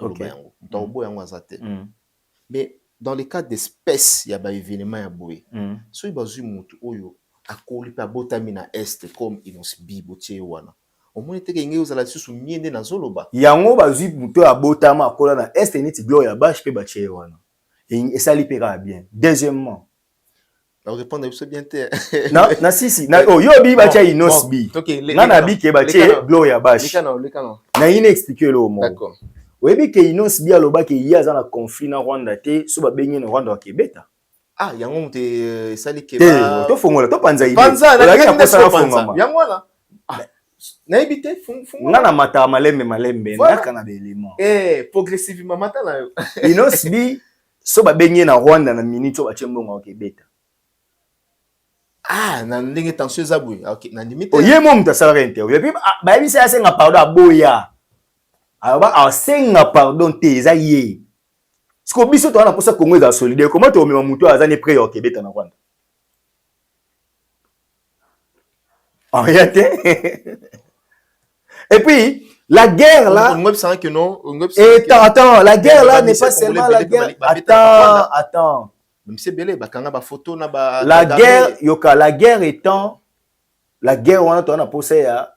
Mais dans les cas d'espèces, il y a des événements à bouer. Si vous avez un oyo à Kolipa Botamina Est comme Inosbi Botier wana. Au moins, il y a des gens qui ont na zoloba. Yango bazu muto à Botama akola na Est ni ti Gloria Bash pe Botier wana. Et ça li pera bien. Deuxièmement. Alors répondre c'est bien te. Non, na si. Na yo bi ba tia Inosbi. Na na bi ke ba tia Gloria Bash. Na ine expliquer le mot. D'accord. Oyebi ke Inosbi aloba ke ya za na conflit na Rwanda te so ba bengi na Rwanda wa Kebeta. Ah yango mute sali keba. To fongola to panza ide. Panza na posa panza. Yango wana. Na ebite fungola. Na mata malembe ndaka na belemo. Progressivement mata na yo. Inosbi so ba bengi na Rwanda na minute so ba chembonga wa Kebeta. Ah, na ndenge tension zabwe. OK, na limite. Oye mo mtasala interview. Puis ba bi sa senga pardon aboya. Aba senga pardon te za ye. Siko biso to na posa Congo za solidaire. Comment to mema muto azane près au Québec na Rwanda? En réalité. Et puis la guerre là. On sait que non, et attends, la guerre là n'est pas seulement la guerre. Attends. La guerre, yoka, la guerre étant, la guerre, on a posé à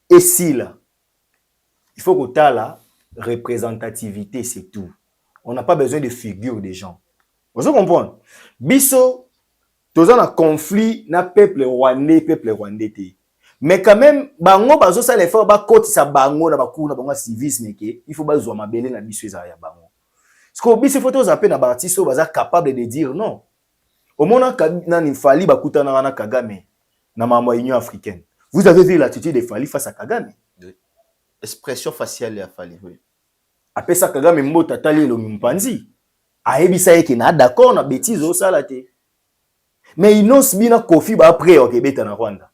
ici là. Il faut que tu aies la représentativité, c'est tout. On n'a pas besoin de figures des gens. Vous comprenez? Bisso, tous un conflit na peuple rwandais. Mais quand même, bango bazo ça l'effort ba côté sa bango na ba cour na bango civisme ke, il faut bazo mabele na biso za ya bango. Parce que biso photos appel na artiste baza capable de dire non. Au moment na ni Fali bakuta na Kagame na mama Union africaine. Vous avez vu l'attitude de Fali face à Kagame? Expression faciale ya Fali, oui. Après ça Kagame mbota tali lo mpanzi. Aebisa yeke na d'accord na bêtise au salate. Mais Inosbi na Koffi ba après au Québec na Rwanda.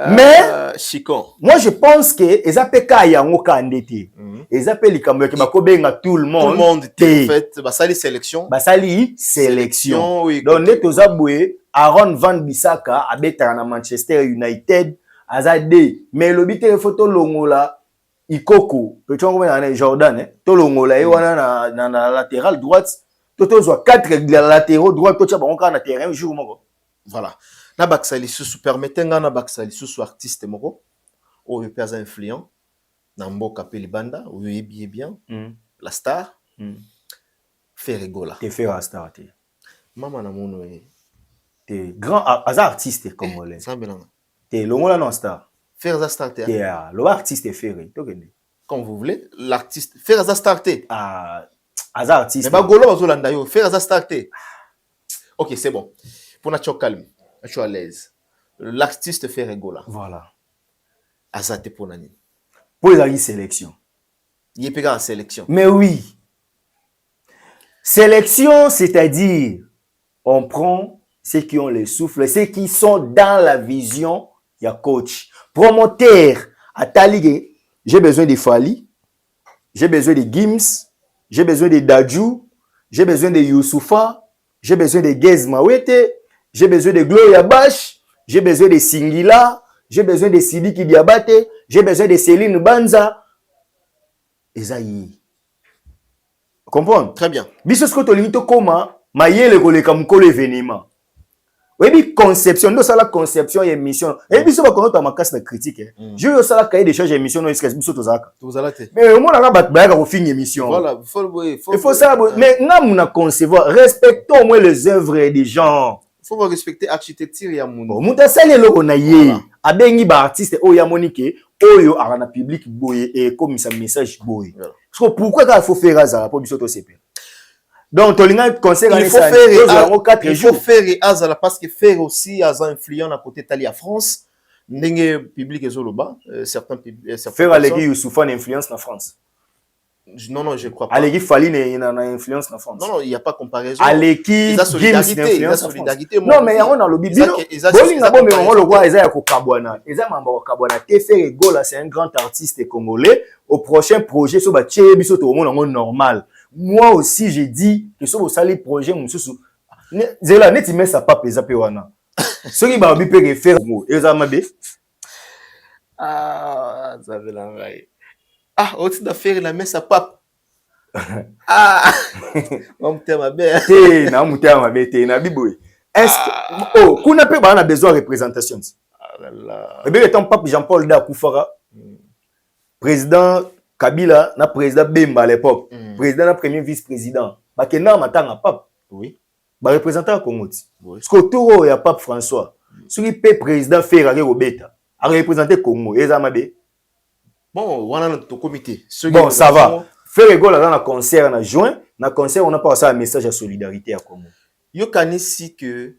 Mais Chicon. moi je pense que les APK yango ka ndete. Les APK likambo ki bakobenga tout le monde. Tout le monde en te. fait basali sélection. Basali sélection. Oui, donc net ozabwe Aaron Van Bissaka abeta na Manchester United azade mais le but de photo longola ikoko peut on na Jordan to longola e wana na latéral droite toto zo 4 latéraux droite to tcha bango na terrain jour moko. Voilà. Na baksali sous permettenga na baksali sous artiste moko o peut pas influent na mboka pe libanda o bien la star Ferregola. Te faire star te. Mama na mono te grand artiste congolais. Te longola non star. Faire star te. Le artiste Ferre to kende. Comme vous voulez, l'artiste faire star te. Ah artiste. Mais ba golo bazolanda yo faire star te. OK, c'est bon. Pour na calme. Je suis à l'aise. L'artiste fait rigoler. Voilà. Azate pour nani. Pour la sélection. Il est payé en sélection. Mais oui. Sélection, c'est-à-dire, on prend ceux qui ont le souffle, ceux qui sont dans la vision, il y a coach. Promoteur, à ta ligue, j'ai besoin de Fali, j'ai besoin de Gims, j'ai besoin de Dadju, j'ai besoin de Youssoufa, j'ai besoin de Gez Mawete, j'ai besoin de Gloria Bash, j'ai besoin de Singila, j'ai besoin de Sidiki Diabate, j'ai besoin de Céline Banza. Ezaï. Comprends? Très bien. Biso sko to limito koma, mayele koleka mukolo événement. Oui, conception, nous la conception et émission. Et biso ba kono ta makasi na critique. Je yo sala cahier de charge émission no eskas biso to zaka. To zalate. Mais au moins la ba ba ko fin émission. Voilà, il faut ça mais ngam na concevoir, respectons au moins les œuvres des gens. Il faut respecter l'architecture ya mundo. Bon, muta sali loko na ye. Abengi ba artiste o ya monike, oyo ara na public boye et comme ça message boye. Parce que pourquoi il faut faire ça pour biso to sepe. Donc tolinga conseil il faut faire azala parce que faire aussi az influent à côté tali à France. Ndenge public ezoloba certains faire alegi Youssoufa une influence en France. Non, je crois pas. Aleki Fali n'a influence en France. Non, il n'y a pas comparaison. Aleki solidarité. Non, mais on a le bibi. Bolinga bo mais on le voit Eza ko Kabwana. Eza mamba ko Kabwana. Te faire Gola, c'est un grand artiste congolais. Au prochain projet so ba tché biso to monde normal. Moi aussi j'ai dit que so bo sali projet mususu. Zela neti met sa pape eza pe wana. Soki ba bi pe faire mo. Eza mabe. Ah, ça veut la railler. Ah, au-dessus d'affaire, la messe à pape. Ah, on t'aime ma belle. T'es na m'aime ma belle, t'es na biboui. Est-ce que oh, qu'on a pas besoin de représentation. Ah là là. Eh bien, ton pape Jean-Paul Dakoufara, président Kabila, na président Bemba à l'époque, président na premier vice-président. Bah que na matanga pape. Oui. Bah représentant Congo. Parce que autour il y a pape François. Celui pe président Ferrari Robeta a représenté Congo. Ezamabe. Bon, on a notre comité. Bon, ça va. Faire rigole dans le concert en juin. Dans le concert, on a passé un message de solidarité à Congo. Yo kanisi que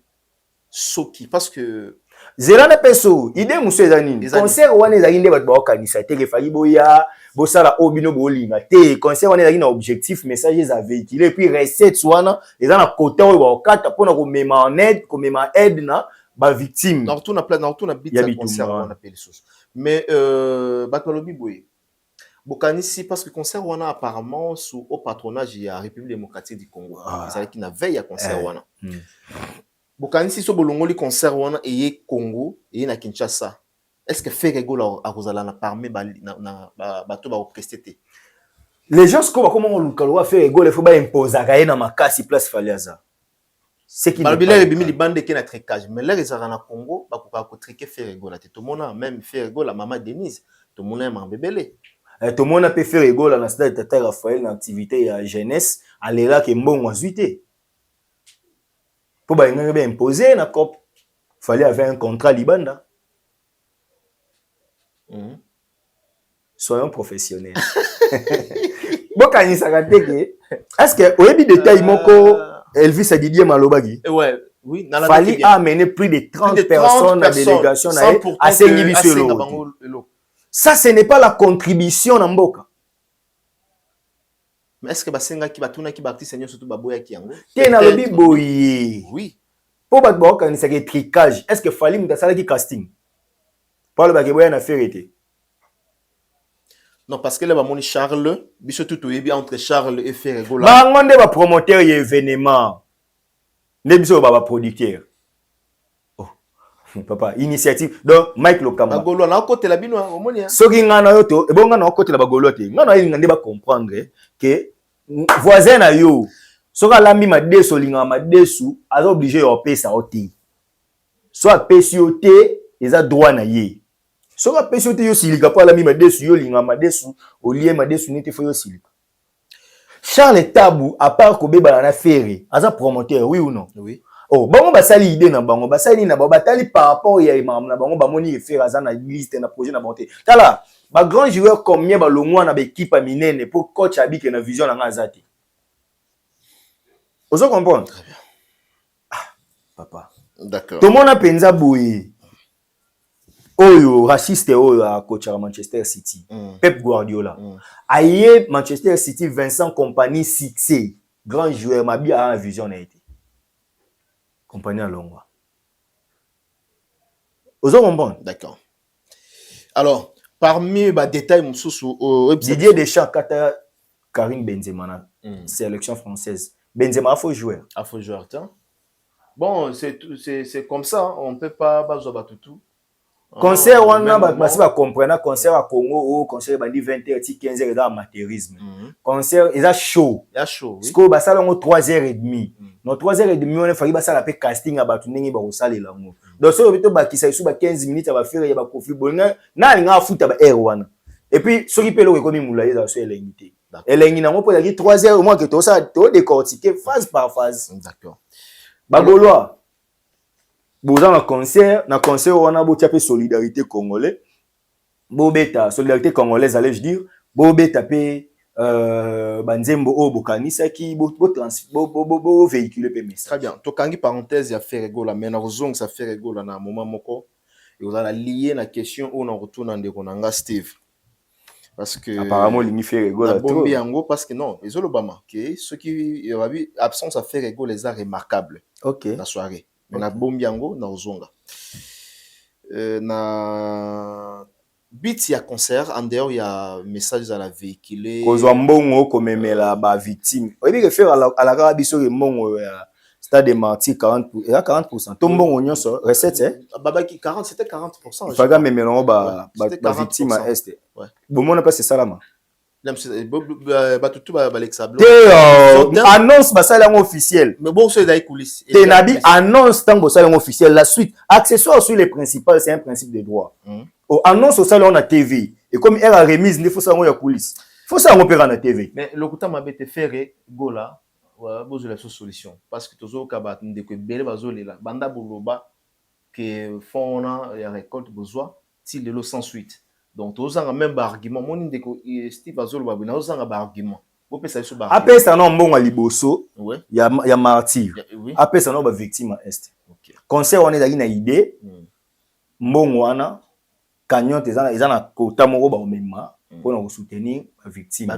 Soki, parce que Zela na peso, idée muso ezani. Concert wana ezali nde bato ba kanisa te fali boya, bosala obino bolinga te. Concert wana ezali na objectif message à véhiculer puis recette wana ezana côté oyo ba okata pona ko mema en aide, ko mema aide na ba victime. Dans tout na plan, dans tout na bit concert on appelle chose. Mais Batolobi Boye. Bokanisi parce que concert wana apparemment sous au patronage de la République démocratique du Congo. Ils allaient qui na veille à concert wana. Bokanisi so bolongoli concert wana et Congo et na Kinshasa. Est-ce que fait rigolo à Rosala na parmi na bato ba prester? Les gens comment on le fait rigolo, il faut pas imposer à na makasi place Faliaza. C'est qui malgré les les bandes qui na tricage mais là les na Congo ba ko triquer faire rigolo tout le monde même faire rigolo maman Denise tout le monde aime bébélé. Tout le monde peut faire rigolo na stade Tata Raphaël na activité à jeunesse aller là que mbongo azuité. Pour ba nganga imposer na cop fallait avoir un contrat libanda. Soyons professionnels. Bokanisa kateke. Est-ce que au début détail moko Elvis a Didier Malobagi? Ouais, oui, fallait amener plus de 30 personnes à délégation à Sengibiso. Ça ce n'est pas la contribution na mboka. Mais est-ce que basenga ki batuna ki artiste nyo surtout baboya ki yango? Te na lobi boyi. Oui. Pour battre kanisa ke tricage, est-ce que fallait mutasala ki casting? Paul Bakeboya na faire été. Non, parce que là, mon Charles, biso tout bien entre Charles et Ferregola. Bangonde ba promoteur événement. Ne biso ba producteur. Oh, papa, initiative. Donc Mike Lokamba. Bagolo na côté la bino omoni. Soki ngana yo to, e bonga na côté la bagolo te. Ngana yi ngande ba comprendre que voisin na yo. Soka lambi ma deso linga ma desu, aza obligé yo pesa oti. Soit pesi yo te, eza droit na ye. Soka pesi yo te yo silika pa lambi ma desu yo linga ma desu, au lieu ma desu nete fo yo silika. Charles Tabou, à part Kobe Balana Ferry, aza promoteur, oui ou non? Oui. Oh, bango basali idée na bango, basali na bango, batali par rapport ya imam na bango, bamoni efere aza na liste na projet na bonté. Tala, ba grand joueur combien ba longwa na ba équipe a minene pour coach abike na vision na nga azati. Ozo comprendre? Très bien. Ah, papa. D'accord. Tout le monde a penza boye. Oyo raciste oyo a coach à Manchester City. Pep Guardiola. Aïe Manchester City Vincent Kompany succès. Grand joueur Mabi a une vision na été. Compagnie à Longwa. Ozo comprendre? D'accord. Alors, parmi les détails au Didier Deschamps kata Karim Benzema sélection française. Benzema faut jouer. Ah, faut jouer. Bon, c'est comme ça, hein. On ne peut pas baser tout. Concert wana ba si ba comprendre concert à Congo ou concert bandi 20h 15h dans amateurisme. Concert ils a chaud. Il y a chaud. Parce que ba sala ngo 3h30. No 3h30 on fa ba sala pe casting abatu ndenge ba kosalela ngo. Donc so beto ba kisa isu ba 15 minutes ba faire ya ba kofi bonga na linga futa ba air wana. Et puis soki pelo ko komi mulaye za so elengité. Elengi na ngo po ya 3h au moins que to ça to décortiquer phase par phase. D'accord. Ba Gaulois boza na concert on a beau taper solidarité congolais beau beta solidarité congolaise allez je dire beau beta pe banzembo o bokanisa ki beau véhiculer pe message. Très bien. Tokangi parenthèse ya Ferregola mais na rozong ça Ferregola na moment moko et vous allez lier la question où on retourne en dekonanga Steve parce que apparemment l'imi Ferregola trop yango parce que non les Obama que ceux qui absence à Ferregola les a remarquables. OK la soirée. Mais na bombiango na ozonga. Na bit ya concert en dehors il y a message à la véhiculer. Kozwa mbongo komemela ba victime. Oyebi ke faire à la kara biso ke mbongo ya stade de Martyrs 40%. To mbongo nyonso recette babaki 40 c'était 40%. Faga memela ba victime à est. Ouais. Bomona pas c'est ça là ma. Annonce basala officiel. Mais bon, c'est des coulisses. Tenabi annonce tant basala officiel. La suite, accessoire sur les principales, c'est un principe de droit. Annonce au salon na TV. Et comme elle a remise, il faut ça en coulisses. Faut ça en opéra na TV. Mais le coup m'a été fait gola. Vous avez la solution parce que toujours kabat de que belle bazole là. Banda boloba que font la récolte besoin. Si le sans suite. Donc, tu as même argument. Mon indéco, Steve Azol, tu as un argument. Vous pouvez savoir ça. Après, ça n'a pas de liboso. Il y a martyr. Après, ça n'a pas de victime à est. Concert, on est dans une idée. Bon, on a cagnon, ils ont un quota moro pour soutenir la victime.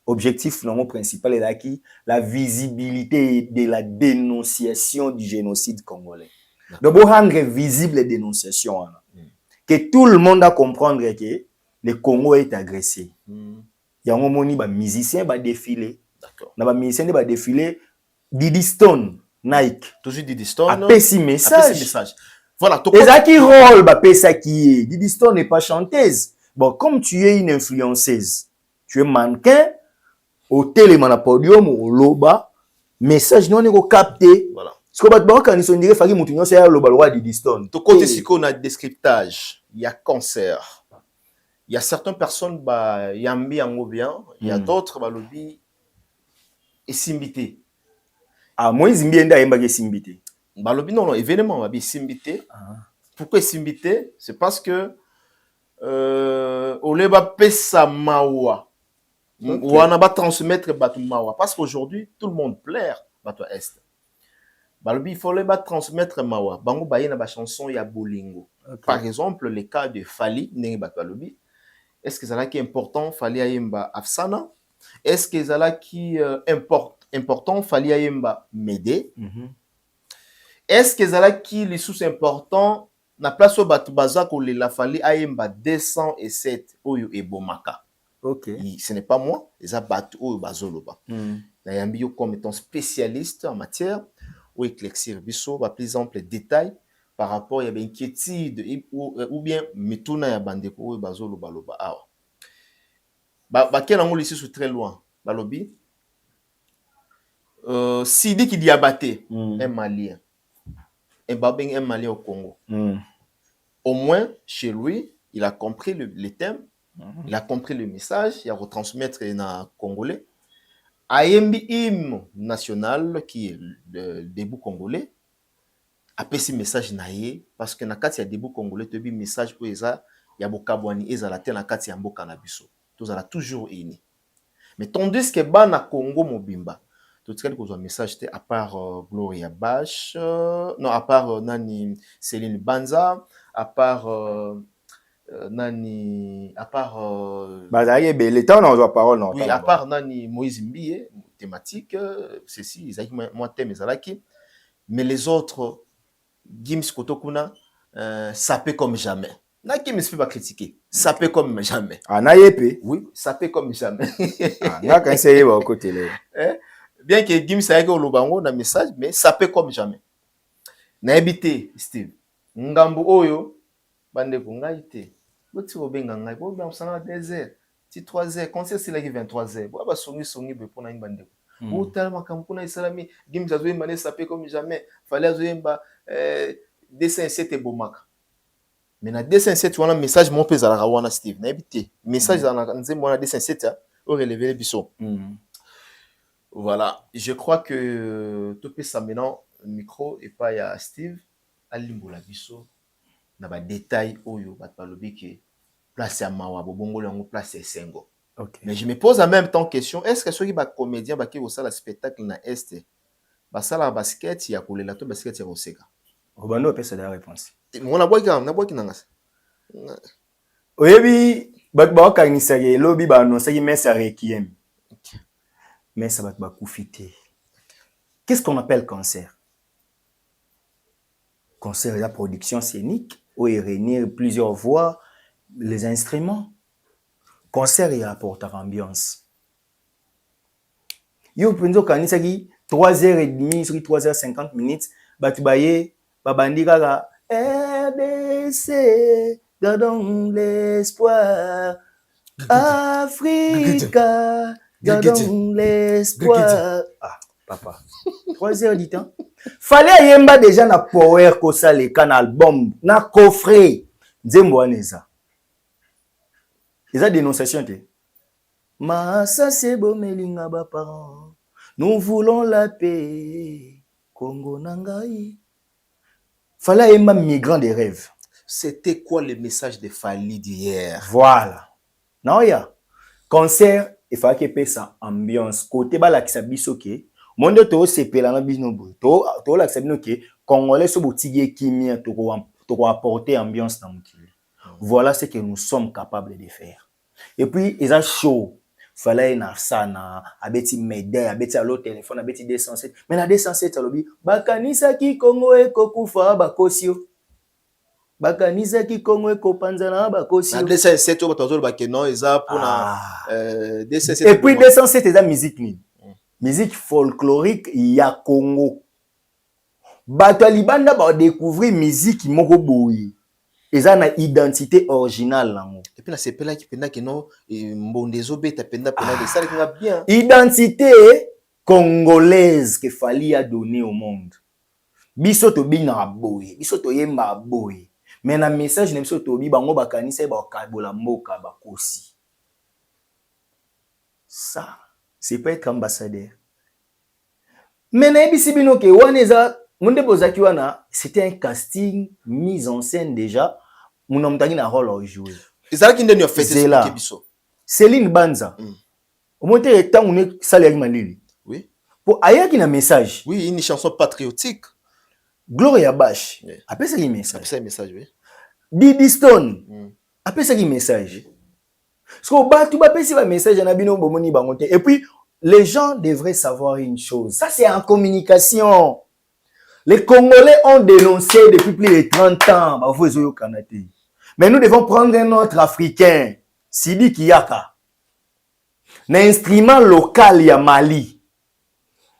Objectif principal est la visibilité de la dénonciation du génocide congolais. Donc, pour rendre visible les dénonciations. Que tout le monde a comprendre que le Congo est agressé. Il y a un moment où les musiciens vont défiler. Les musiciens vont défiler. Didi Stone, Nike. Toujours Didi Stone. Après ce message. Voilà. Et ça qui rôle, ça qui est. Didi Stone n'est pas chanteuse. Bon, comme tu es une influenceuse, tu es mannequin, au téléman à podium, au loba, message non est capté. Voilà. Ce que quand ils dirait fagi mutunyo c'est le balwa Didi Stone. To côté si qu'on a décryptage, il y a cancer. Il y a certaines personnes bah yambi en bien, il y a d'autres bah lobby et simbité. Ah moi zimbi enda yemba ke simbité. Bah lobby non événement bah simbité. Pourquoi simbité? C'est parce que on va pesa mawa. Ou on va transmettre batu mawa parce qu'aujourd'hui tout le monde plaire batu est. Balobi, il fallait transmettre mawa. Bango baye na ba chanson ya bolingo. Par exemple, le cas de Fali, nengi balobi. Est-ce que ça là qui est important, Fali ayemba Afsana? Est-ce que ça là qui important, Fali ayemba Médé? Est-ce que ça là qui les sous important, na place au batu baza ko le la fali ayemba 207 oyo ebomaka. OK. Ce n'est pas moi, eza batu oyo bazoloba. Na yambi yo comme étant spécialiste en matière ou éclaircir biso ba plus exemple détails par rapport à inquiétude ou bien mituna ya bandeko oyo bazoloba loba awa. Ba kela ngoli sous très loin. Balobi Sidi qui Diabaté, un Malien. Un Malien au Congo. Au moins, chez lui, il a compris le thème, il a compris le message, il a retransmettre en congolais. Ayembi hymne national qui est le début congolais. Après ce message naïe, parce que na kati ya début congolais, tu as message où il y a bokabwani ezala te na kati ya mboka na biso. Tous ala toujours ini. Mais tandis que ba na Congo mobimba, tout ce qu'on a message à part Gloria Bash, non à part nani Céline Banza, à part nani à part Bazaye belé temps on doit parole non. Oui, à part nani Moïse Mbiye, thématique ceci ils moi thème ezalaki, mais les autres Gims Kotokuna sapé comme jamais. Na Gims peut pas critiquer, sapé comme jamais. Ah na yepé. Oui, sapé comme jamais. Ah na quand c'est au côté là. Bien que Gims a eu le bango na message, mais sapé comme jamais. Na habité Steve. Ngambu oyo bande ko ngaite. Boti obenga ngai bo bien sana 2h, ti 3h, concert c'est là qui 23h. Bo ba songi be pona bande ko. Bo tellement comme kuna islami Gims azoye mané sapé comme jamais. Fallait azoye ba dessin 7 et bomaka. Mais na dessin 7 wana message mon pesa la wana Steve. Na habité. Message dans nzembo na dessin 7 au relever biso. Voilà, je crois que tout peut ça maintenant micro et pas à Steve alimbola biso na ba détail oyo bat balobi ke place ya mawa bobongo yango place ya sengo. OK. Mais je me pose en même temps question, est-ce que ceux qui ba comédien ba ki osala spectacle na est ba sala basket ya kolela to basket ya oseka. Robando pesa la réponse. Mona boy ki nangasa. Oyebi bat ba kanisa ke lobi ba annoncer ki messa requiem. Mais ça va te bakufiter. Qu'est-ce qu'on appelle concert? Concert est la production scénique où il réunit plusieurs voix, les instruments. Concert il apporte ambiance. Yo penzo kanisa ki 3h30 sur 3h50 minutes batu baye babandi kaka RDC gardons l'espoir Africa. Gardons l'espoir. Ah, papa. 3 heures du temps. Fallait yemba déjà na power ko ça le can album na coffret. Nzembo aneza. Eza dénonciation te. Massa c'est beau melinga ba parents. Nous voulons la paix. Congo nangai. Fallait yemba migrant des rêves. C'était quoi le message de Fali d'hier? Voilà. Non ya. Concert il faut que pesa ambiance côté bala ki sabiso ke monde to sepela na bino bo to la sabino ke congolais so botige kimia to ko apporter ambiance dans mukili. Voilà ce que nous sommes capables de faire. Et puis ils a show fallait na sana abeti mede abeti alo téléphone abeti 207 mais na 207 alobi bakanisa ki Congo ekokufa bakosio bakanisa ki Congo ekopanzana bakosio. Na 207 oyo bato ba ke non eza pour na 207. Et puis 207 eza musique ni musique folklorique ya Congo. Bato libanda ba découvrir musique moko boyi. Eza na identité originale nango. Et puis na sepela ki penda ke non mbondezo beta penda de ça qui va bien. Identité congolaise que Fali a donné au monde. Biso to bina boyi, biso to yemba boyi. Mais na message na biso to bi bango bakanisa ba kabola mboka bakosi. Ça, c'est pas être ambassadeur. Mais na ebisi bino ke waneza munde bozaki wana, c'était un casting mis en scène déjà. Muna mutaki na rôle à jouer. Ezala ki ndeni fait ce biso. Céline Banza. Au monte temps on est salaire mandili. Oui. Pour ayaki na message. Oui, une chanson patriotique. Gloria Bash. Après ça qui message. Après ça message oui. Didi Stone. Après ça qui message. Parce que bah tout ba pesi ba message na bino bomoni bangote. Et puis les gens devraient savoir une chose. Ça c'est en communication. Les Congolais ont dénoncé depuis plus de 30 ans. Bah, vous au Canada. Mais nous devons prendre un autre Africain, Sidi Kiyaka. Un instrument local ya Mali.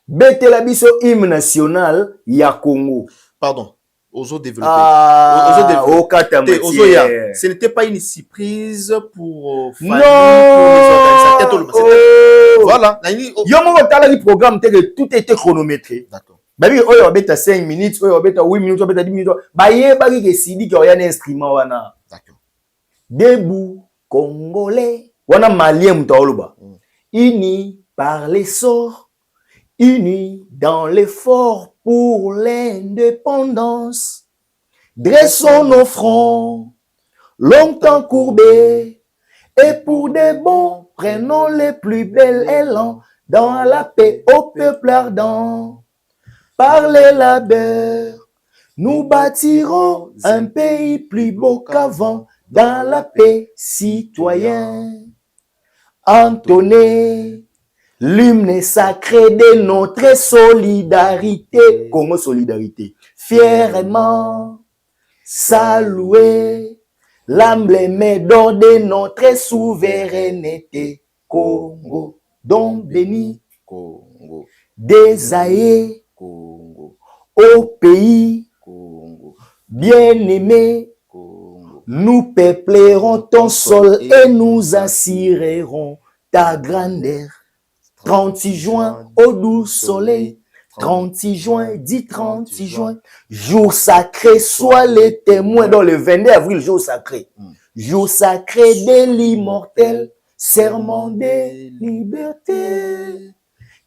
Betela biso hymne national ya Congo. Pardon. Ozo développé. Ce n'était pas une surprise pour Fali, non. Pour les organisateurs. Voilà. Yomo tala ni programme tout était chronométré. D'accord. Babi oyo obeta 5 minutes, oyo obeta 8 minutes, obeta 10 minutes. Ba yebaki ke Sidi ko ya un instrument wana. D'accord. Debout congolais. Wana malien mutaoluba. Unis par l'essor, unis dans l'effort pour l'indépendance. Dressons nos fronts, longtemps courbés, et pour des bons, prenons les plus belles élans dans la paix au peuple ardent. Par les labeurs, nous bâtirons un pays plus beau qu'avant, dans la paix citoyenne. Entonner l'hymne sacré de notre solidarité, Congo solidarité, fièrement saluer l'emblème d'or de notre souveraineté, Congo, donc béni, Congo, désaillé, Congo, au pays, Congo, bien-aimé, Congo. Nous peuplerons ton sol et nous assurerons ta grandeur. 36 juin, au doux soleil. 36 juin, dit 36 juin. Jour sacré, sois les témoins. Dans le 22 avril, jour sacré. Jour sacré de l'immortel. Serment de liberté.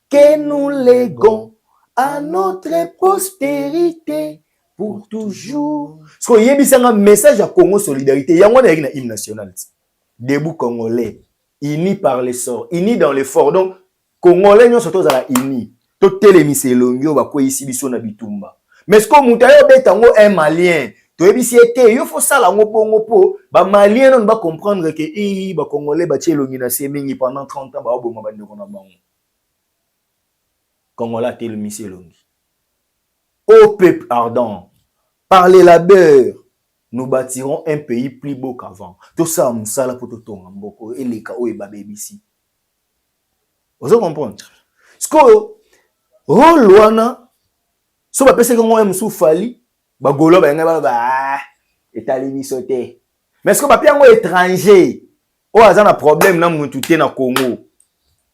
Que nous léguons à notre postérité. Pour toujours. Parce qu'il y a un message à Congo solidarité. Il y a un hymne national. Debout congolais. Unis par l'essor. Unis dans l'effort. Donc, Congolais, nous sommes tous à la unis. Tout télémis longio va quoi ici biso na bitumba. Mais ce qu'on mutayo betango un malien. To ebisi été, il faut ça la ngopo. Ba malien non va comprendre que ba congolais ba tchelongi na semingi pendant 30 ans ba oboma ba ndeko na bango. Congolais télémis longi. Ô peuple ardent, par les labeurs, nous bâtirons un pays plus beau qu'avant. Tout ça, msala pour tout ton amboko et les kao et babébisi. Vous comprenez? Ce que rôle wana, so ba pese kongo msou fali, ba golo ba nga ba etali sauté. Mais ce que ba piango étranger, o azana problème na mutu te na Congo.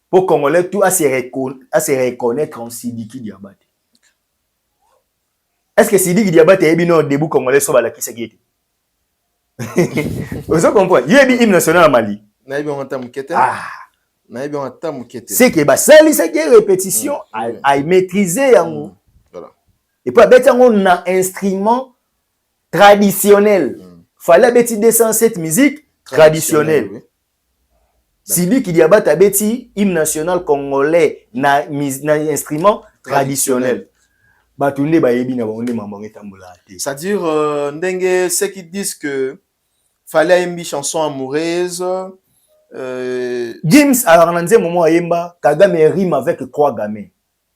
Pour congolais tout à se reconnaître en Sidiki Diabaté. Est-ce que Sidiki Diabaté est bien debout congolais so ba la kisegete? Vous comprenez? Il y a un hymne national à Mali. C'est que c'est que répétition à maîtriser. Voilà. Et puis, on a un instrument traditionnel. Fallait descendre cette musique traditionnelle. Sidi qui dit à bêti hymne national congolais na instrument traditionnel. C'est-à-dire, ceux qui disent que fallait une chanson amoureuse. James a un moment à Yemba, Kagame rime avec 3 gamins.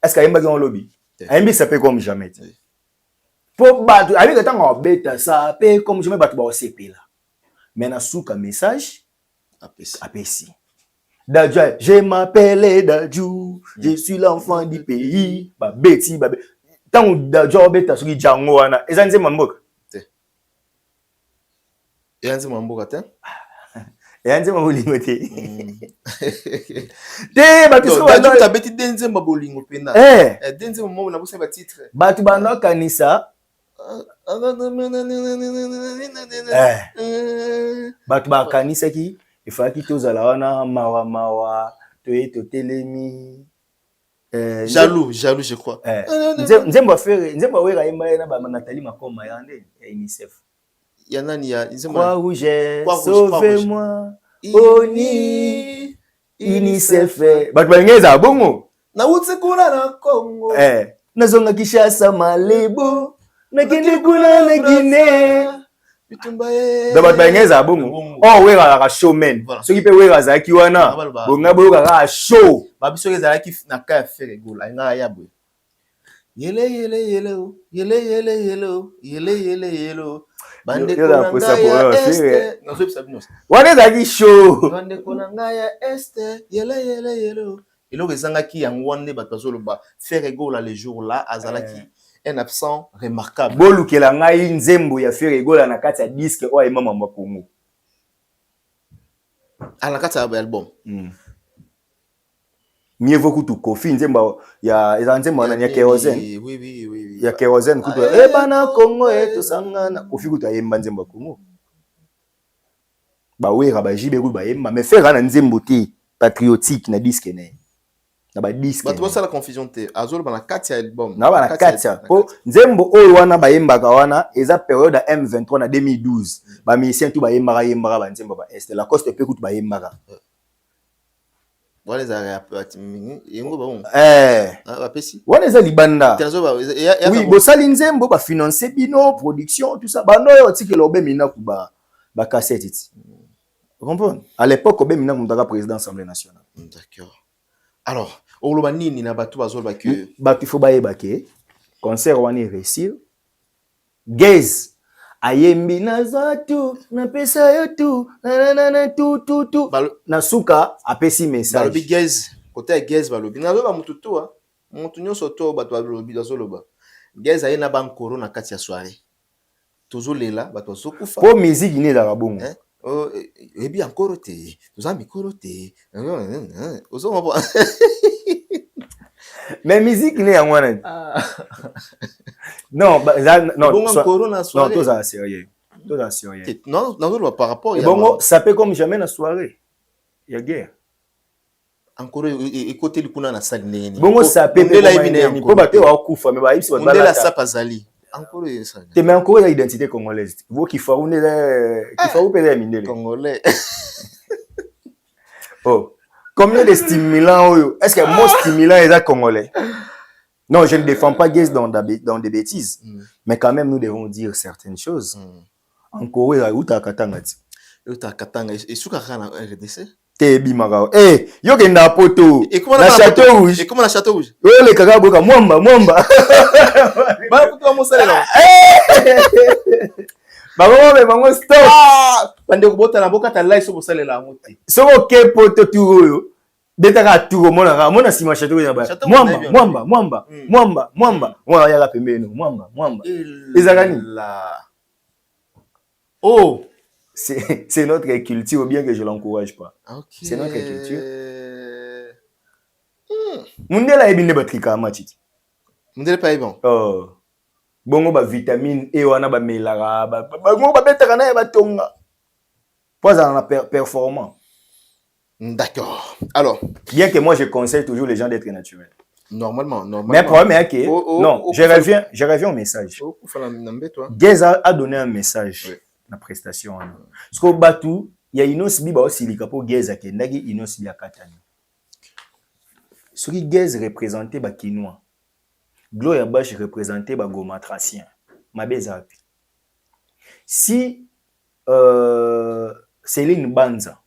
Est-ce qu'il y a un lobby? Yemba ça peut comme jamais. Pour battre, avec le temps, on bête ça peut comme jamais battre au CP là. Mais na souka message, APC. Dadja, je m'appelle Dadjou, je suis l'enfant du pays. Ba beti, ba beti. Tant Dadja bête sur Django wana, ezanze mamboka. Ezanze mamboka te. Yanze mabolingo te. Te batiso ba tu beti denze mabolingo pena. Denze mo na bosa ba titre. Batu bana kanisa. Batu ba kanisa ki ifaki tozala wana mawa to telemi. Jaloux je crois. Nzemba faire nzemba wera yemba na ba Nathalie Makoma yande ya UNICEF. Croix rouge, sauvez-moi, Oni, UNICEF. Batbangeza bongo. Na utsekula na Congo. Nazonga Kishasa Malebo, na kende kuna na Guinée. Bitumbaye. Da batbangeza bongo. Oh wera la showman. So ki pe wera za ki wana. Bonga boyo ka show. Babiso ke za ki na ka faire gola nga ya boy. Yele yele yele o. Yele yele yele o. Yele yele yele o. Bande Yo la posa pour ya eux, este. Non, c'est ça binos. Wana ezalaki show. Bande ya este. Yele yele yele o. Eloko ezangaki yango wana nde bato bazoloba faire égola le jour là azalaki un absent remarquable. Bolukela ngai nzembo ya faire egola na kati ya disque oyo ayema mwa Congo. Na kati ya album. Mieux vaut kutu Kofi nzembo ya eza nzembo na kerosene. Oui. Ya kerosene kutu bana Congo tosangana Kofi kutu ayemba nzembo ya Congo. Ba wera ba jibe kutu bayemba mais faire na nzembo te patriotique na disque ne. Na ba disque. Bato ça la confusion te. Azolo bana kati ya album. Na bana kati ya. Po nzembo oyo wana bayembaka wana eza période ya M23 na 2012. Ba musicien tu bayembaka ba nzembo ba Est. La Coste pe kutu bayembaka. Voilà za yengo ba on. Ba pesi. Wana eza libanda. Oui, bo sali nzembo ba financer bino production tout ça. Bando yo tikelo be mina ku ba cassette iti. Vous comprenez? À l'époque obe mina mutaka président Assemblée nationale. D'accord. Alors, oloba nini na bato bazoloba que bato faut bayeba ke concert wani réussir. Gaz ayembi na zatu na pesa yo tu na tu na suka apesi message. Balobi Gaz, côté Gaz balobi. Na loba mutu to a. Mutu nyoso to bato balobi bazoloba. Gaz ayena bankoro na kati ya soirée. Tozolela bato zokufa. Po musique ni la bongo. Et bien encore te. Nous avons micro te. Mais musique ni ya mwana. Non, non, non, tous à sérieux. Tous à sérieux. Non, non, par rapport à bon, ça peut comme jamais la soirée. Il y a guerre. Encore écoutez le kuna na salle neni. Bon, ça peut comme pas battre au kufa mais ba ipsi ba la sapazali. Encore ça. Tu mets encore l'identité congolaise. Vous qui faut payer mindele. Congolais. Oh. Combien de stimulants est-ce que mon stimulant est congolais? Non, je ne défends pas Gaz dans des bêtises. Mais quand même, nous devons dire certaines choses. Encore, où t'as Katanga? Où t'as Katanga? Et sous Katanga, RDC? T'es bimara. Eh, yo kenda poto. Et comment la Château Rouge? Et comment la Château Rouge? Oui, les kaka boka mwamba. Bah, pourquoi mon salaire là? Bango stop. Pande kubota na boka ta live so bosale la moté. So ke poto tuyo. Betaka tuyo mona sima Château Rouge ba. Mwamba. Mwa ya la pembeni mwamba. Ezakani la. Oh, c'est notre culture, bien que je l'encourage pas. Okay. C'est notre culture. Mundela ebinde batrika matiti. Mundela pas bon. Oh. Bongo ba vitamine E wana ba melara ba bongo ba betaka na ba tonga. Pas en performant. D'accord. Alors, bien que moi je conseille toujours les gens d'être naturels. Normalement. Mais le problème est que je reviens au message. Gaz a donné un message. Oui. La prestation. Parce qu'au Batu, il y a Inos Biba aussi li kapo Gaz a kendagi Inos Biba Katani. Ce qui Gaz représentait ba Kinois. Gloria Bash représentait ba Gomatracien. Mabezapi. Si Céline Banza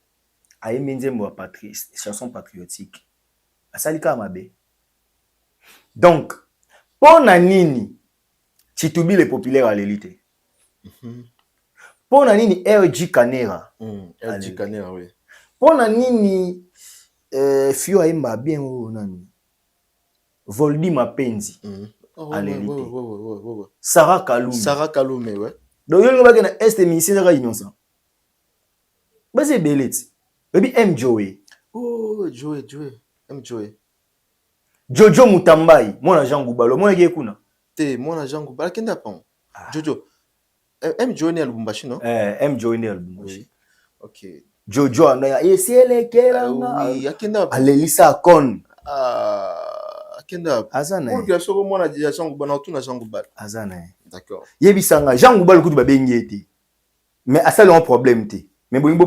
a aimé nzembo patrice, chanson patriotique. Asalika mabe. Donc, pour Nanini, Chitubi les populaires à l'élite. Pour Nanini, R.J. Kanera. R.J. Kanera, oui. Pour Nanini, Fio Aimba bien ou Nani. Voldi Mapenzi. À l'élite. Sarah Kaloum. Sarah Kaloum, ouais. Donc, il y a un est émission de innocent. C'est belé. Et puis M. Joey. Oh, Joey. M. Joey. Jojo Mutambai, mon agent Goubalo, mon agent Kuna. Te, mon agent Goubalo, qui n'a pas? Jojo. M. Joey n'est à Lubumbashi, non? M. Joey n'est à Lubumbashi. Ok. Jojo, et si elle est quelle? Oui, à Kenda. Alelisa Kon. À Kenda. Azana. Pour que ce soit mon agent Goubalo, tout agent Goubalo. Azana. D'accord. Yebisanga, Jean Goubalo, coup de babengé. Mais à ça, il y a un problème. Mais bon, il y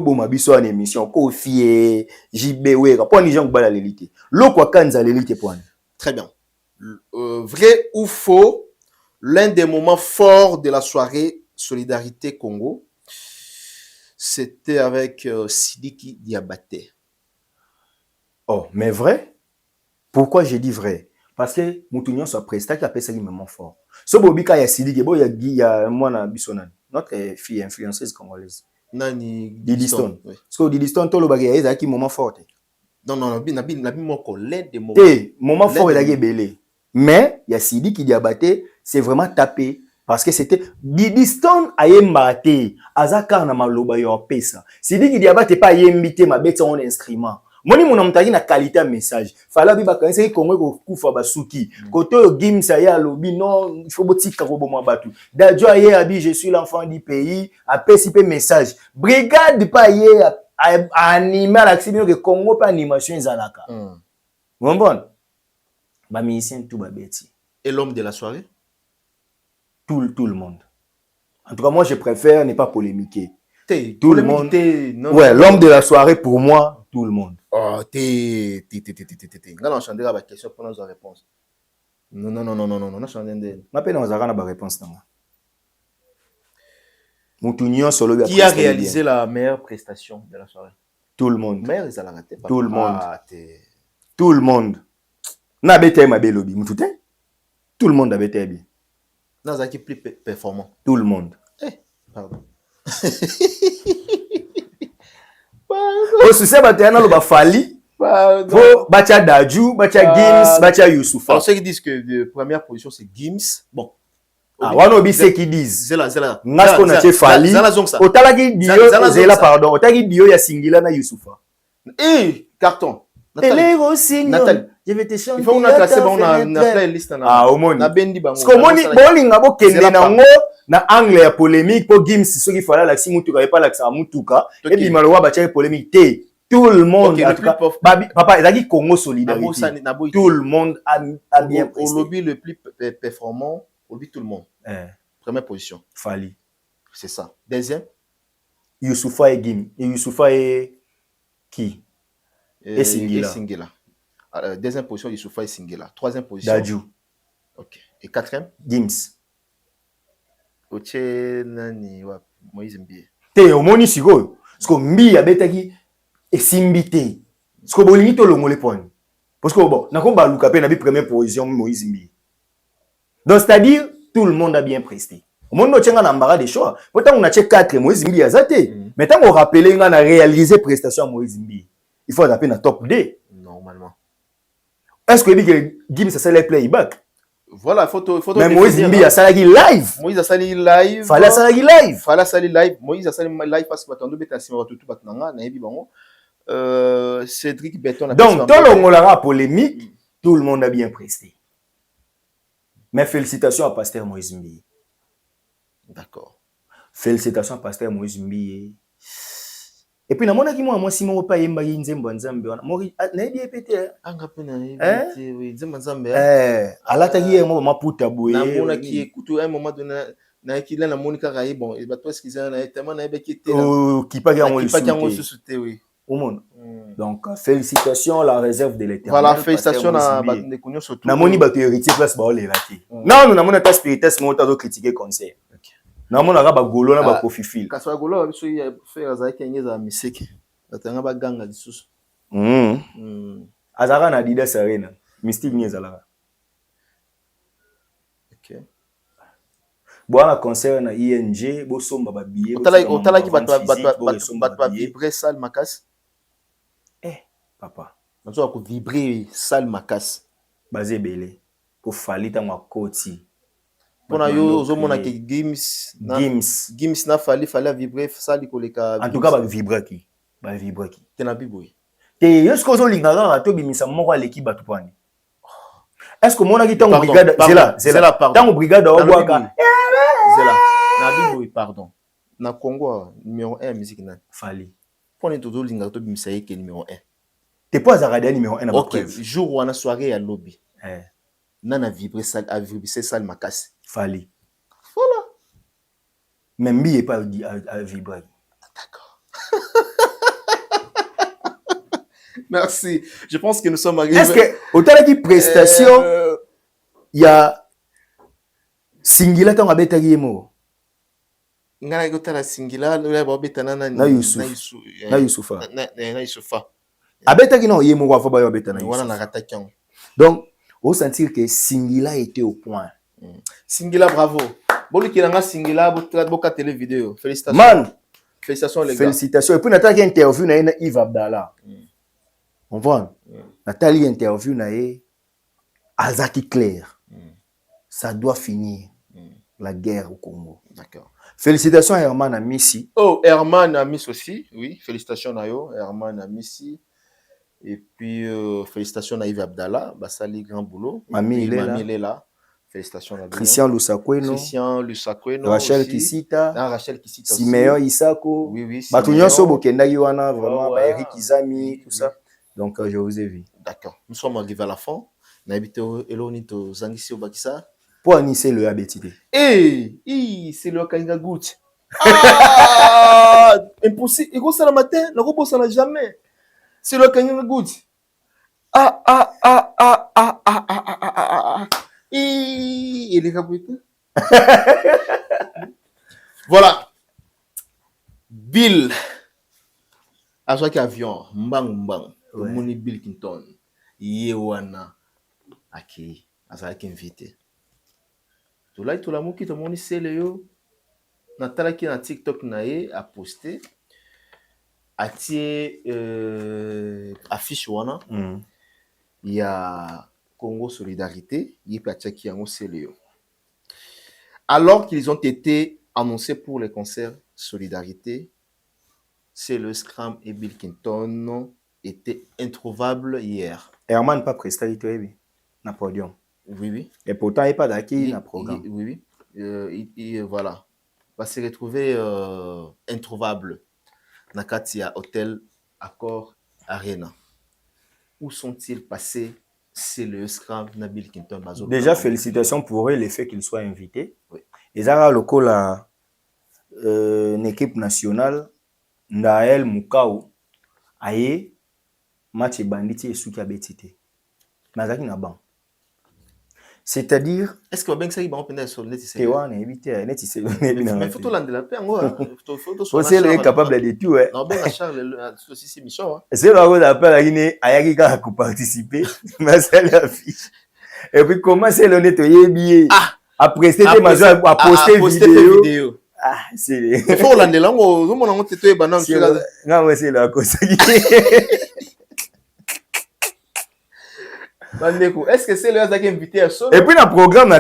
a une émission. Kofi, JB, pour les gens qui ont l'élite. L'eau, kanza l'élite, point. Très bien. Vrai ou faux, l'un des moments forts de la soirée Solidarité Congo, c'était avec Sidiki Diabaté. Oh, mais vrai? Pourquoi j'ai dit vrai? parce que mutunyo soit presta qui appelle ça le moment fort. So bobika ya Sidiki bo ya mwana bisonani. Notre fille influenceuse congolaise. Nani Didi Stone. Oui. Parce que Didi Stone tolo bagay ezaki moment fort. Non, nabi moko l'un des moments. Moment fort ezaki belé. Mais ya Sidiki Diabaté, c'est vraiment tapé parce que c'était Didi Stone ayembate azaka na maloba yo pesa. Sidiki Diabaté pas yembité ma bête son instrument. Moni mon amtaki na qualité message. Fala bi bakanisa ki Congo ko kufa basuki. Koto Gimsa ya lobi non, il faut botika ko bomo batu. Dadjo aye abi je suis l'enfant du pays, apesi pe message. Brigade pa ye animal l'action que Congo pa animation ezalaka. Bon. Ba musicien tout ba beti. Et l'homme de la soirée? Tout le monde. En tout cas moi je préfère ne pas polémiquer. Tout le monde. Ouais, l'homme de la soirée pour moi, tout le monde. Oh, Là, on chantera la question pour nos réponses. Non, on chanté. Ma peine, on a la réponse. Qui a réalisé la meilleure prestation de la soirée? Tout le monde. Meilleure, ils ont raté. Tout le monde. Tout le monde. Na bête ma belle lobby. Tout le monde a bête bien. Dans un qui plus performant. Tout le monde. Pardon. Au succès, batana lo ba fali. Bacha Daju, Bacha Gims, Bacha Youssoufa. Alors ceux qui disent que la première position c'est Gims. Bon. Ah, wanobi ceux qui disent. Zela. Ngasko na che fali. Otalaki dio zela pardon. Otalaki dio ya Singila na Youssoufa. Carton. Elego Nathalie. Je vais te chanter. Il faut on a classé on a playlist na. Ah, omoni. Na bendi bango. Parce que omoni bolinga bo kende nango na angle ya polémique pour Gims ce qui fallait l'axi mutuka et pas l'axi mutuka et bi maloba ba tchai polémique té. Tout le monde en tout cas. Papa, ezaki Congo solidarité. Tout le monde a bien presté. Au lobby le plus performant, au lobby tout le monde. Première position. Fali. C'est ça. Deuxième. Youssoufa et Gim. Et Youssoufa et qui? Et Singela. Deuxième position, Youssoufa et Singela. Troisième position. Dadju. Ok. Et quatrième? Gims. Oche nani wa Moïse Mbie. Te omoni sikoyo. Parce que Mbie abetaki esimbité. Parce que bolingi to longole poni. Parce que bon, na ko ba luka pe na bi première position Moïse Mbie. Donc c'est-à-dire tout le monde a bien presté. Au monde no tchenga na mbara des choix. Pourtant on a check 4 Moïse Mbie azate. Mais tant on rappeler nga na réaliser prestation Moïse Mbie. Il faut taper na top 2 normalement. Est-ce que dit que Gims ça les playback? Voilà, photo. Mais Moïse Mbie a salagi live. Moïse a sali live. Fallait salagi live. Fallait sali live. Moïse a sali live parce que batando beta sima tout batnanga na yebi bango. Cédric Beton a donc tout le monde a polémique, tout le monde a bien presté. Mais félicitations à Pasteur Moïse Mbie. D'accord. Félicitations à Pasteur Moïse Mbie. Et puis, namona ki moi si mo pa yemba nzembo nzambe wana. Mori na yebi epete. Anga pe na yebi oui, nzembo nzambe. Alata ki mo maputa boye. Namona ki écoute un moment donné na ki la na monika rayi bon, et ba toi ce qu'ils ont na tellement na yebi ki te. Qui pas qui mo sous-souté oui. Au monde. Donc félicitations à la réserve de l'Éternel. Voilà, félicitations à batne konyo surtout. Namoni bato héritier place ba ole raté. Non, namona ta spirites mo ta do critiquer conseil. Namona ka ba golo na ba kofifil. Kaswa golo biso ya faire za kenyeza miseke. Batanga ba ganga disusu. Azara na Adidas Arena. Mystique ni ezalaka. OK. Boa concert na ING, bo somba ba billet. Otala ki bat vibrer salle makas. Papa. Nazo ko vibrer salle makas. Basé belé. Pour falita ma koti. Pona yo ozomona ke Gims na fallait vibrer salle koleka. En tout cas ba vibrer ki. Ba vibrer ki. Tena biboy. Te yosko zo lingaka to bimisa moko aleki batu pani. Est-ce que mon aki tango brigade zela tango brigade obwaka. Zela. Na biboy pardon. Na Congo numéro 1 musique na Fali. Pone to zo lingaka to bimisa yeke numéro 1. T'es pas Zaradia numéro 1 na OK, jour où on a soirée à lobby. Nana vibrer salle à vibrer salle makas. Fali. Voilà. Même Mbie pas dit à vibrer. D'accord. Merci. Je pense que nous sommes arrivés. Est-ce que autant qui prestation il y a Singila tango abetaki yemo. Ngana ko tala Singila le ba betana na Youssoufa. Na Youssoufa. Abetaki no yemo kwa fa ba yo betana. Wana na kata kyango. Donc on sentir que Singila était au point. Singila, bravo. Bon, qui a Singila, boka télé vidéo. Félicitations. Man, félicitations les gars. Félicitations. Et puis Nathalie interview na Yves Abdallah. On voit. Nathalie interview na Azaki clair. Ça doit finir la guerre au Congo. D'accord. Félicitations à Herman Amissi. Oh, Herman Amissi aussi. Oui, félicitations à Herman Amissi. Et puis, félicitations à Yves Abdallah. Bassali, grand boulot. Mamie, il est là. Félicitations à Christian Lusakweno. Rachel aussi. Kisita. Rachel Kisita. Siméon Isako. Oui, oui. Batunyo Sobo Kendagi Wana, vraiment. Ouais. Eric Izami, Oui, tout ça. Donc, je vous ai vu. D'accord. Nous sommes arrivés à la fin. N'habitez Elonito Zangisi Obakisa. Pour anisser le ABTD. Eh, c'est le Kanga Gout. Ah, impossible. Il ça le matin, le robot ça n'a jamais. C'est le Kanga Gout. Il est capoté. Voilà. Bill. À chaque avion, mbang. Moni Bill Clinton. Yewana. Aki. À chaque invité. Tout là, tout l'amour qui te montre, c'est le yo. Natala qui na TikTok nae a posté. A tie affiche wana. Il y a Congo Solidarité. Il y a qui a c'est le yo. Alors qu'ils ont été annoncés pour les concerts Solidarité, c'est le Scram et Bill Clinton étaient introuvables hier. Herman pas presté na podium. Oui. Et pourtant, il n'y a pas d'acquis dans le programme. Oui. Voilà. Va se retrouver introuvable dans Katia Hotel Accor Arena. Où sont-ils passés? C'est le Scrum Nabil Clinton Bazo. Déjà, félicitations pour eux, le fait qu'ils soient invités. Oui. Ils ont le col à une équipe nationale, Naël Moukao, Aye, match bandit et Souki Abetite. Mazaki Naban. C'est-à-dire. Est-ce que bien que ça y va en peine sur le net? C'est ouais, éviter net c'est mais faut tout l'an de la paix en faut c'est le capable de tout non ben Charles aussi c'est Michel c'est là où l'appel à Guinée ayaki ka ko participer mais c'est la fiche et puis comment c'est le nettoyer billet après c'était major à poster vidéo c'est il faut l'an de lango nous mon te to banam c'est la cause est-ce que c'est le hasard qui est invité à ça? Et puis, dans le programme, non,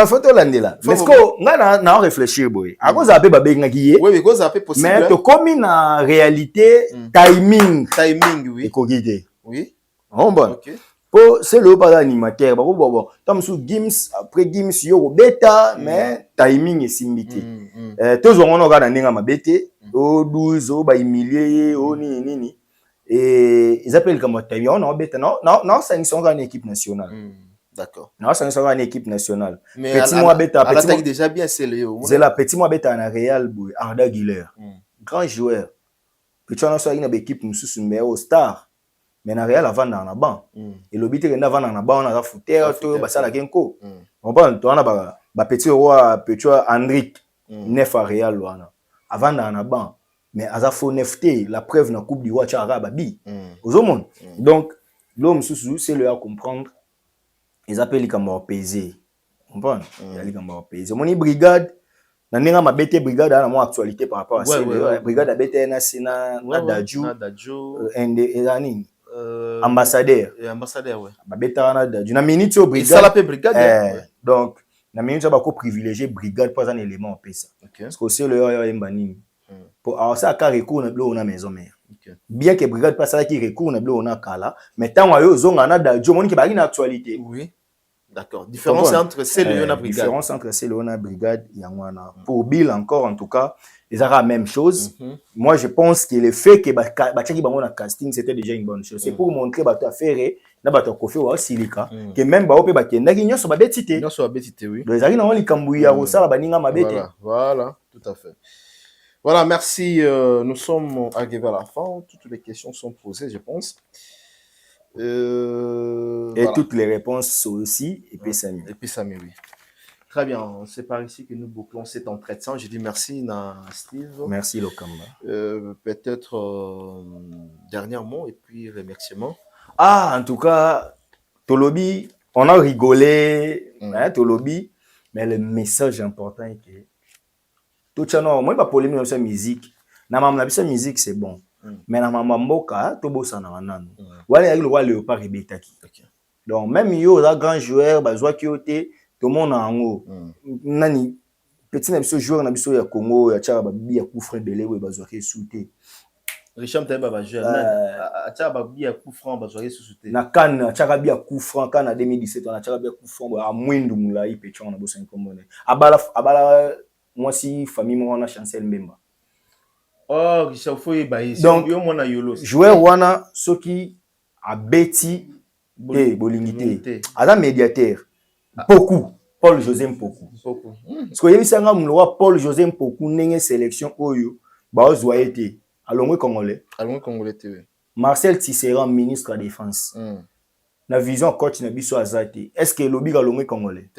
il faut tout l'année là. Mais ce qu'on a réfléchi, boy. À cause de la oui, mais cause de possible. Mais comme en réalité, timing. Oui. Oui. Bon. C'est le pas d'animateur. Bon. Comme sous Gims, après Gims, yo bêta, mais timing est simbité. Tous on regarde dans ma bêté. Au 12, au humilié, au ni. Et ils appellent comme Taïwan, non, ça sont une équipe nationale. D'accord. Non, ça sont une équipe nationale. Mais petit moi bêta, petit déjà bien c'est le. C'est la petit moi bêta en Real, Arda Güler, grand joueur. Petit on a soit une équipe nous sous numéro star, mais en Real avant dans la banc. Et le but est avant dans la banc on a fouté tout, bah ça la genko. On parle, on a bah petit roi, petit Andrick, neuf à Real loana. Avant dans la banc. Mais Azafo Nefté, la preuve dans la Coupe du Roi Tcharababi. Aux monde. Donc, l'homme sous c'est le à comprendre. Ils appellent comme pesé. Vous comprenez? Ils comme pesé. Mon brigade, dans ma bête brigade a la actualité par rapport à ça. Brigade a bête na Sena, Nadaju, ambassadeur. Ambassadeur, ouais. Ma bête na Nadaju. Na minute au brigade. Ça l'appelle brigade. Donc, na minute va ko privilégier brigade pas un élément en pesa. Parce que c'est le à Mbani. Alors ça a recours dans la maison mère. Bien que brigade pas ça qui recours dans la kala, mais tant que zo ngana Dadju moni qui ba une actualité. Oui. D'accord. Différence entre c'est le brigade. Différence entre c'est le brigade et ngwana. Pour Bill encore en tout cas, ils aura la même chose. Moi je pense que le fait que ba tchaki bango na casting c'était déjà une bonne chose. C'est pour montrer ba ta faire na ba ta kofi wa silika que même ba ope ba kenda ki nyoso ba betité. Nyoso ba betité oui. Les ari na wali kambuya ko sala baninga mabete. Voilà, tout à fait. Voilà, merci. Nous sommes arrivés à la fin. Toutes les questions sont posées, je pense. Et voilà. Toutes les réponses aussi. Et puis Samy. Et puis Samy, oui. Très bien. C'est par ici que nous bouclons cet entretien. Je dis merci à Steve. Merci Lokamba. Peut-être dernier mot et puis remerciement. En tout cas, Tolobi, on a rigolé, hein, Tolobi, mais le message important est que tout ça, non, moi, pas polémique sur la musique. Na mam na bisa musique, c'est bon. Mais na mam mboka, to bossa na manano. Wale avec le roi Léopard Rebetaki. Donc, même yo, là, grand joueur, bah, joie qui yote, tout le monde en haut. Nani, petit na biso joueur na biso ya Congo, ya tchara, bah, bibi ya koufre belé, ouais, bah, joie qui souté. Richard Taïba va jouer. A tchara, bah, bibi ya koufre, bah, joie qui souté. Na kan, tchara, bibi ya koufre, kan na 2017, na tchara, bibi ya koufre, bah, à Mwindu Moula, y pétion, na bossa en commune. Abala, moi, si, famille, moi, on a Chancel Mbemba. Oh, Richard Foye, bah, donc, joueur wana, ceux qui a bêti, bolingité. Adam médiateur. Beaucoup. Paul José Mpoku. Parce que y a un Paul José Mpoku, n'est sélection Oyo, bah, Zoyete. Allons Congolais. Marcel Tisserand, ministre de la Défense. La vision coach n'a biso azate. Est-ce que l'obi galongwe Congolais?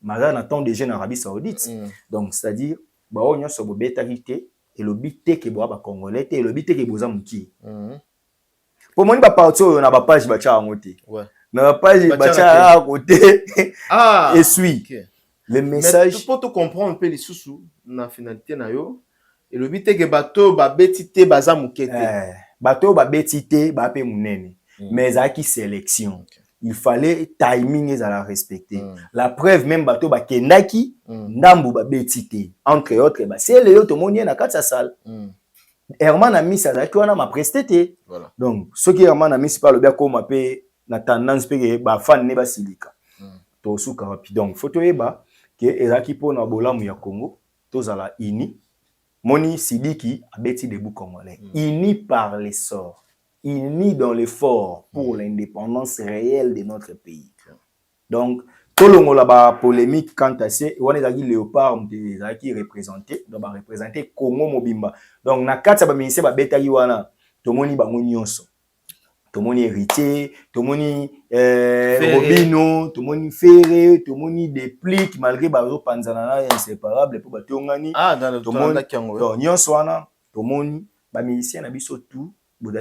Mazan attend des jeunes en Arabie Saoudite. Donc, c'est-à-dire, bah, on y a sur bétarité. Et le but que bois ba congolais et le but que boza muki pour moi ba partir on a ba page ba cha ngote ouais na page ba cha à côté et suit le message. Mais pour te comprendre un peu les sous na finalité na yo et le but que bato ba betité baza mukete bato ba betité ba pe munene mais à qui sélection il fallait timing à la respecter. La preuve même bateau ba kendaki ndambu ba betité entre autres ba c'est le tout monde na kata salle. Herman a mis ça là qu'on a ma presté. Voilà. Donc ce qui Herman a mis c'est pas le bien comme appelé na tendance pe ba fan ne ba silika. To suka rapide donc photo eba que ezaki pona bolamu ya Congo tozala ini moni Sidiki a beti debout congolais. Ini par les sorts. Unis dans l'effort pour l'indépendance réelle de notre pays. Donc, tout le monde a polémique quant à ça. On est dit Léopard qui représenté, donc représenter Congo Mobimba. Donc, na kata ba ministère ba beta yiwana, to moni ba nyonso. To moni héritier, to moni Robino, to moni Ferré, to moni Déplique malgré ba panzana inséparable pour ba tongani. Ah, dans le monde Kiango. Donc, nyonso wana, to moni ba ministère na biso tout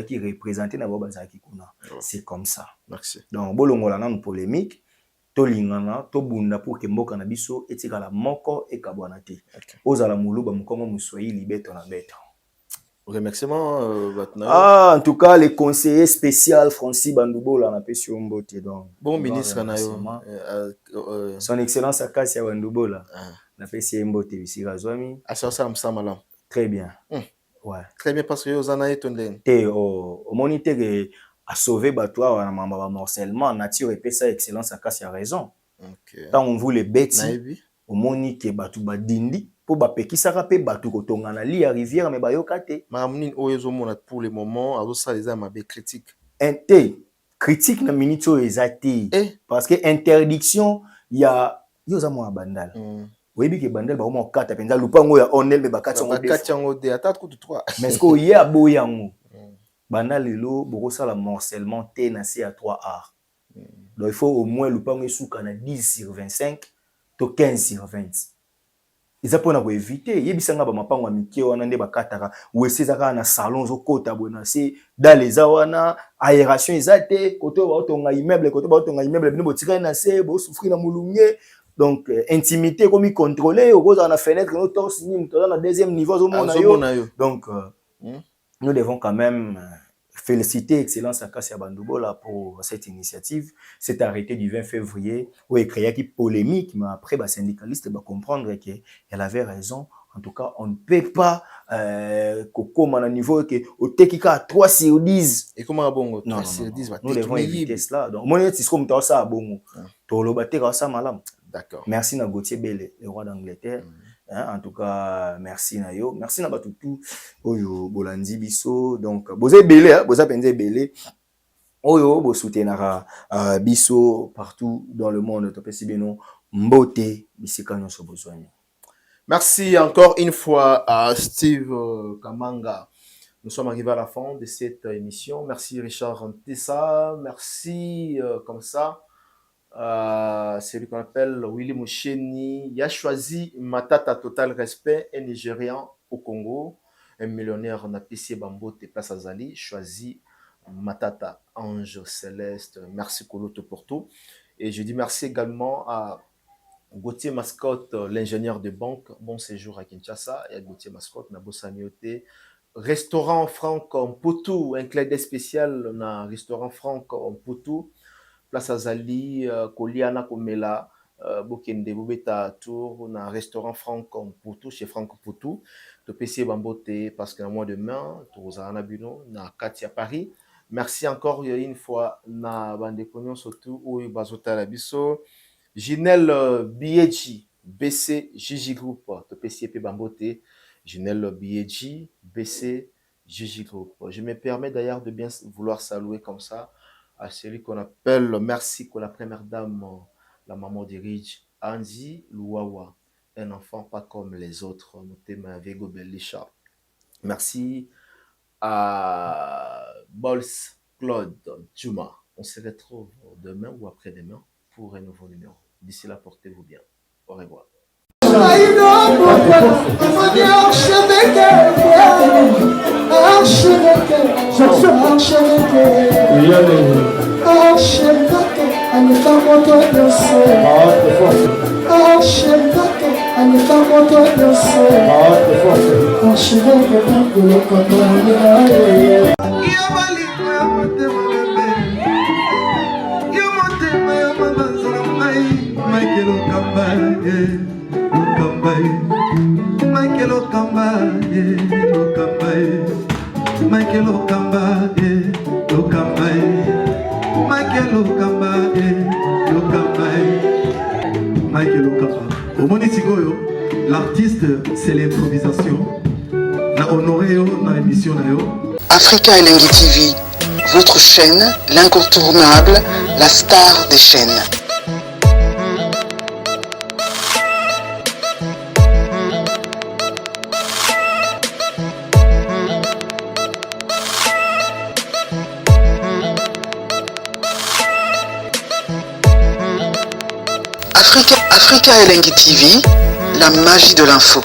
qui représenté na Bobazaki Kuna. C'est comme ça. Merci. Donc, bolongola na polémique, to lingana, to bunda pour que mboka na biso etika la moko e kabwanate. Ozala muluba mukongo muswahili libeto na beto. Remerciement en tout cas le conseiller spécial Francis Bandoubola na pesi mbote donc. Bon ministre na yo. Son excellence Akasia Bandoubola. Na pesi mbote bisira zwami. Asasa msamalam. Très bien. Ouais. Très bien parce que vous en avez entendu. Au moniteur a sauvé Batoua à un morcellement nature et puis ça excellence à casse a raison. Quand on voulait bêtes au monique Batou Badindi pour bapeki ça rapé Batou kotonga na li à rivière mais bayokate. Mamnin oyezomona pour le moment azo ça les ma critique. Critique na minito ezati parce que interdiction il y a yozamo bandal. Oui, que bandel ba mo kata penza lupango ya onel be bakati ngo de ata ko 3 mais ce ko ye aboyango bandal lelo boko sala morcellement té na C à 3 art donc il faut au moins lupango esuka na 10/25 to 15/20 ils apona ko éviter yebisanga ba mapango mikye wana nde bakataka ou esezaka na salon zo kota bona c'est dans les awana aération ezate koto ba otonga immeuble koto ba otonga immeuble bino botika na C bo souffrir na mulunge. Donc, intimité comme il contrôlait, au dans la fenêtre, nous tous, dans le deuxième niveau, donc, nous devons quand même féliciter Excellence Akasia Bandoubola pour cette initiative, cet arrêté du 20 février, où il créait une polémique, mais après, les syndicalistes vont comprendre qu'elle avait raison. En tout cas, on ne peut pas, comme à un niveau que, au Tekika 3/10. Et comment à bon, 3/10, nous devons éviter cela. Donc, moi, c'est comme ça à bon. Pour le battre, ça, malam. D'accord. Merci na Gauthier Bele, le roi d'Angleterre. En tout cas, merci na yo. Merci na batutu. Oyo bolandi biso. Donc, boze Bele, boza penze Bele. Oyo bo soutenara biso partout dans le monde. Topesi beno mbote bisika nyonso bozwani. Merci encore une fois à Steve Kamanga. Nous sommes arrivés à la fin de cette émission. Merci Richard Ntessa. Merci comme ça. C'est lui qu'on appelle Willy Moucheni. Il a choisi Matata Total Respect, un Nigérian au Congo, un millionnaire, on a pissé Bambo, Place Azali, choisi Matata, Ange Céleste, merci Koloto pour tout. Et je dis merci également à Gauthier Mascotte, l'ingénieur de banque, bon séjour à Kinshasa, et à Gauthier Mascotte, Nabo Samioté, restaurant Franck en Poutou, un clin d'œil spécial, na restaurant Franck en Poutou, place Azali, Koliana Komela, Bokende Bobeta Tour, na restaurant Franck en Poutou, chez Franck Poutou, de PC Bambote, parce que mois demain, Tourozana Buno, na Katia Paris. Merci encore une fois, na Bande Kognon, surtout, ou Bazota Labiso. Ginelle Bieji, BC Gigi Group, de PCP Bambote, Ginelle Bieji, BC Gigi Group. Je me permets d'ailleurs de bien vouloir saluer comme ça à celui qu'on appelle, merci pour la première dame, la maman de Ridge, Anzi Louawa, un enfant pas comme les autres, Motema Vego Belisha. Merci à Bols Claude Juma. On se retrouve demain ou après-demain pour un nouveau numéro. D'ici là, portez-vous bien. Au revoir. L'artiste, c'est l'improvisation. Na honoré dans l'émission. Africa Elengi TV, votre chaîne, l'incontournable, la star des chaînes. Africa Elengi TV, la magie de l'info.